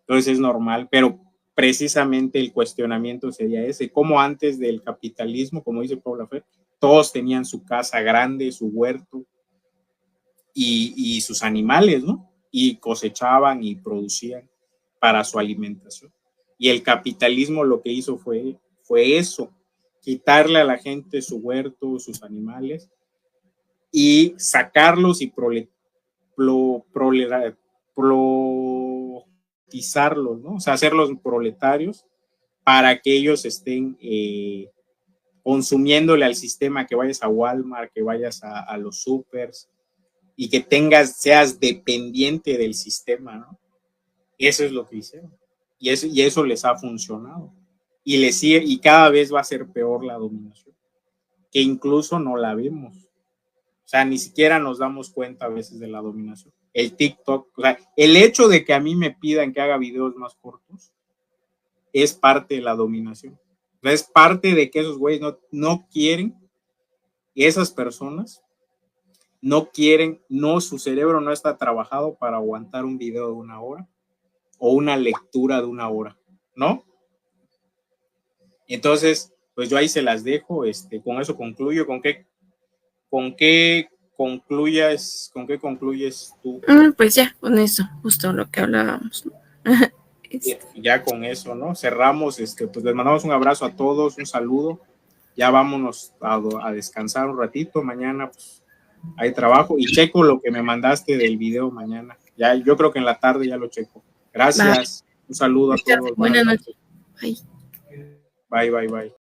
Entonces es normal, pero precisamente el cuestionamiento sería ese, como antes del capitalismo, como dice Paula Fer, todos tenían su casa grande, su huerto y sus animales, ¿no? Y cosechaban y producían para su alimentación. Y el capitalismo lo que hizo fue eso, quitarle a la gente su huerto, sus animales y sacarlos y proletizarlos, ¿no? O sea, hacerlos proletarios para que ellos estén consumiéndole al sistema, que vayas a Walmart, que vayas a los supers y que seas dependiente del sistema, ¿no? Eso es lo que hicieron. Y eso les ha funcionado. Y cada vez va a ser peor la dominación, que incluso no la vemos. O sea, ni siquiera nos damos cuenta a veces de la dominación. El TikTok, o sea, el hecho de que a mí me pidan que haga videos más cortos es parte de la dominación. O sea, es parte de que esos güeyes no quieren, esas personas no quieren, su cerebro no está trabajado para aguantar un video de 1 hora o una lectura de 1 hora, ¿no? Entonces, pues yo ahí se las dejo, con eso concluyo. ¿Con qué concluyes tú? Pues ya, con eso, justo lo que hablábamos, ¿no? Ya con eso, ¿no? Cerramos, pues les mandamos un abrazo a todos, un saludo. Ya vámonos a descansar un ratito. Mañana, pues, hay trabajo. Y checo lo que me mandaste del video mañana. Ya, yo creo que en la tarde ya lo checo. Gracias. Bye. Un saludo a todos. Buenas noches. Bye. Bye.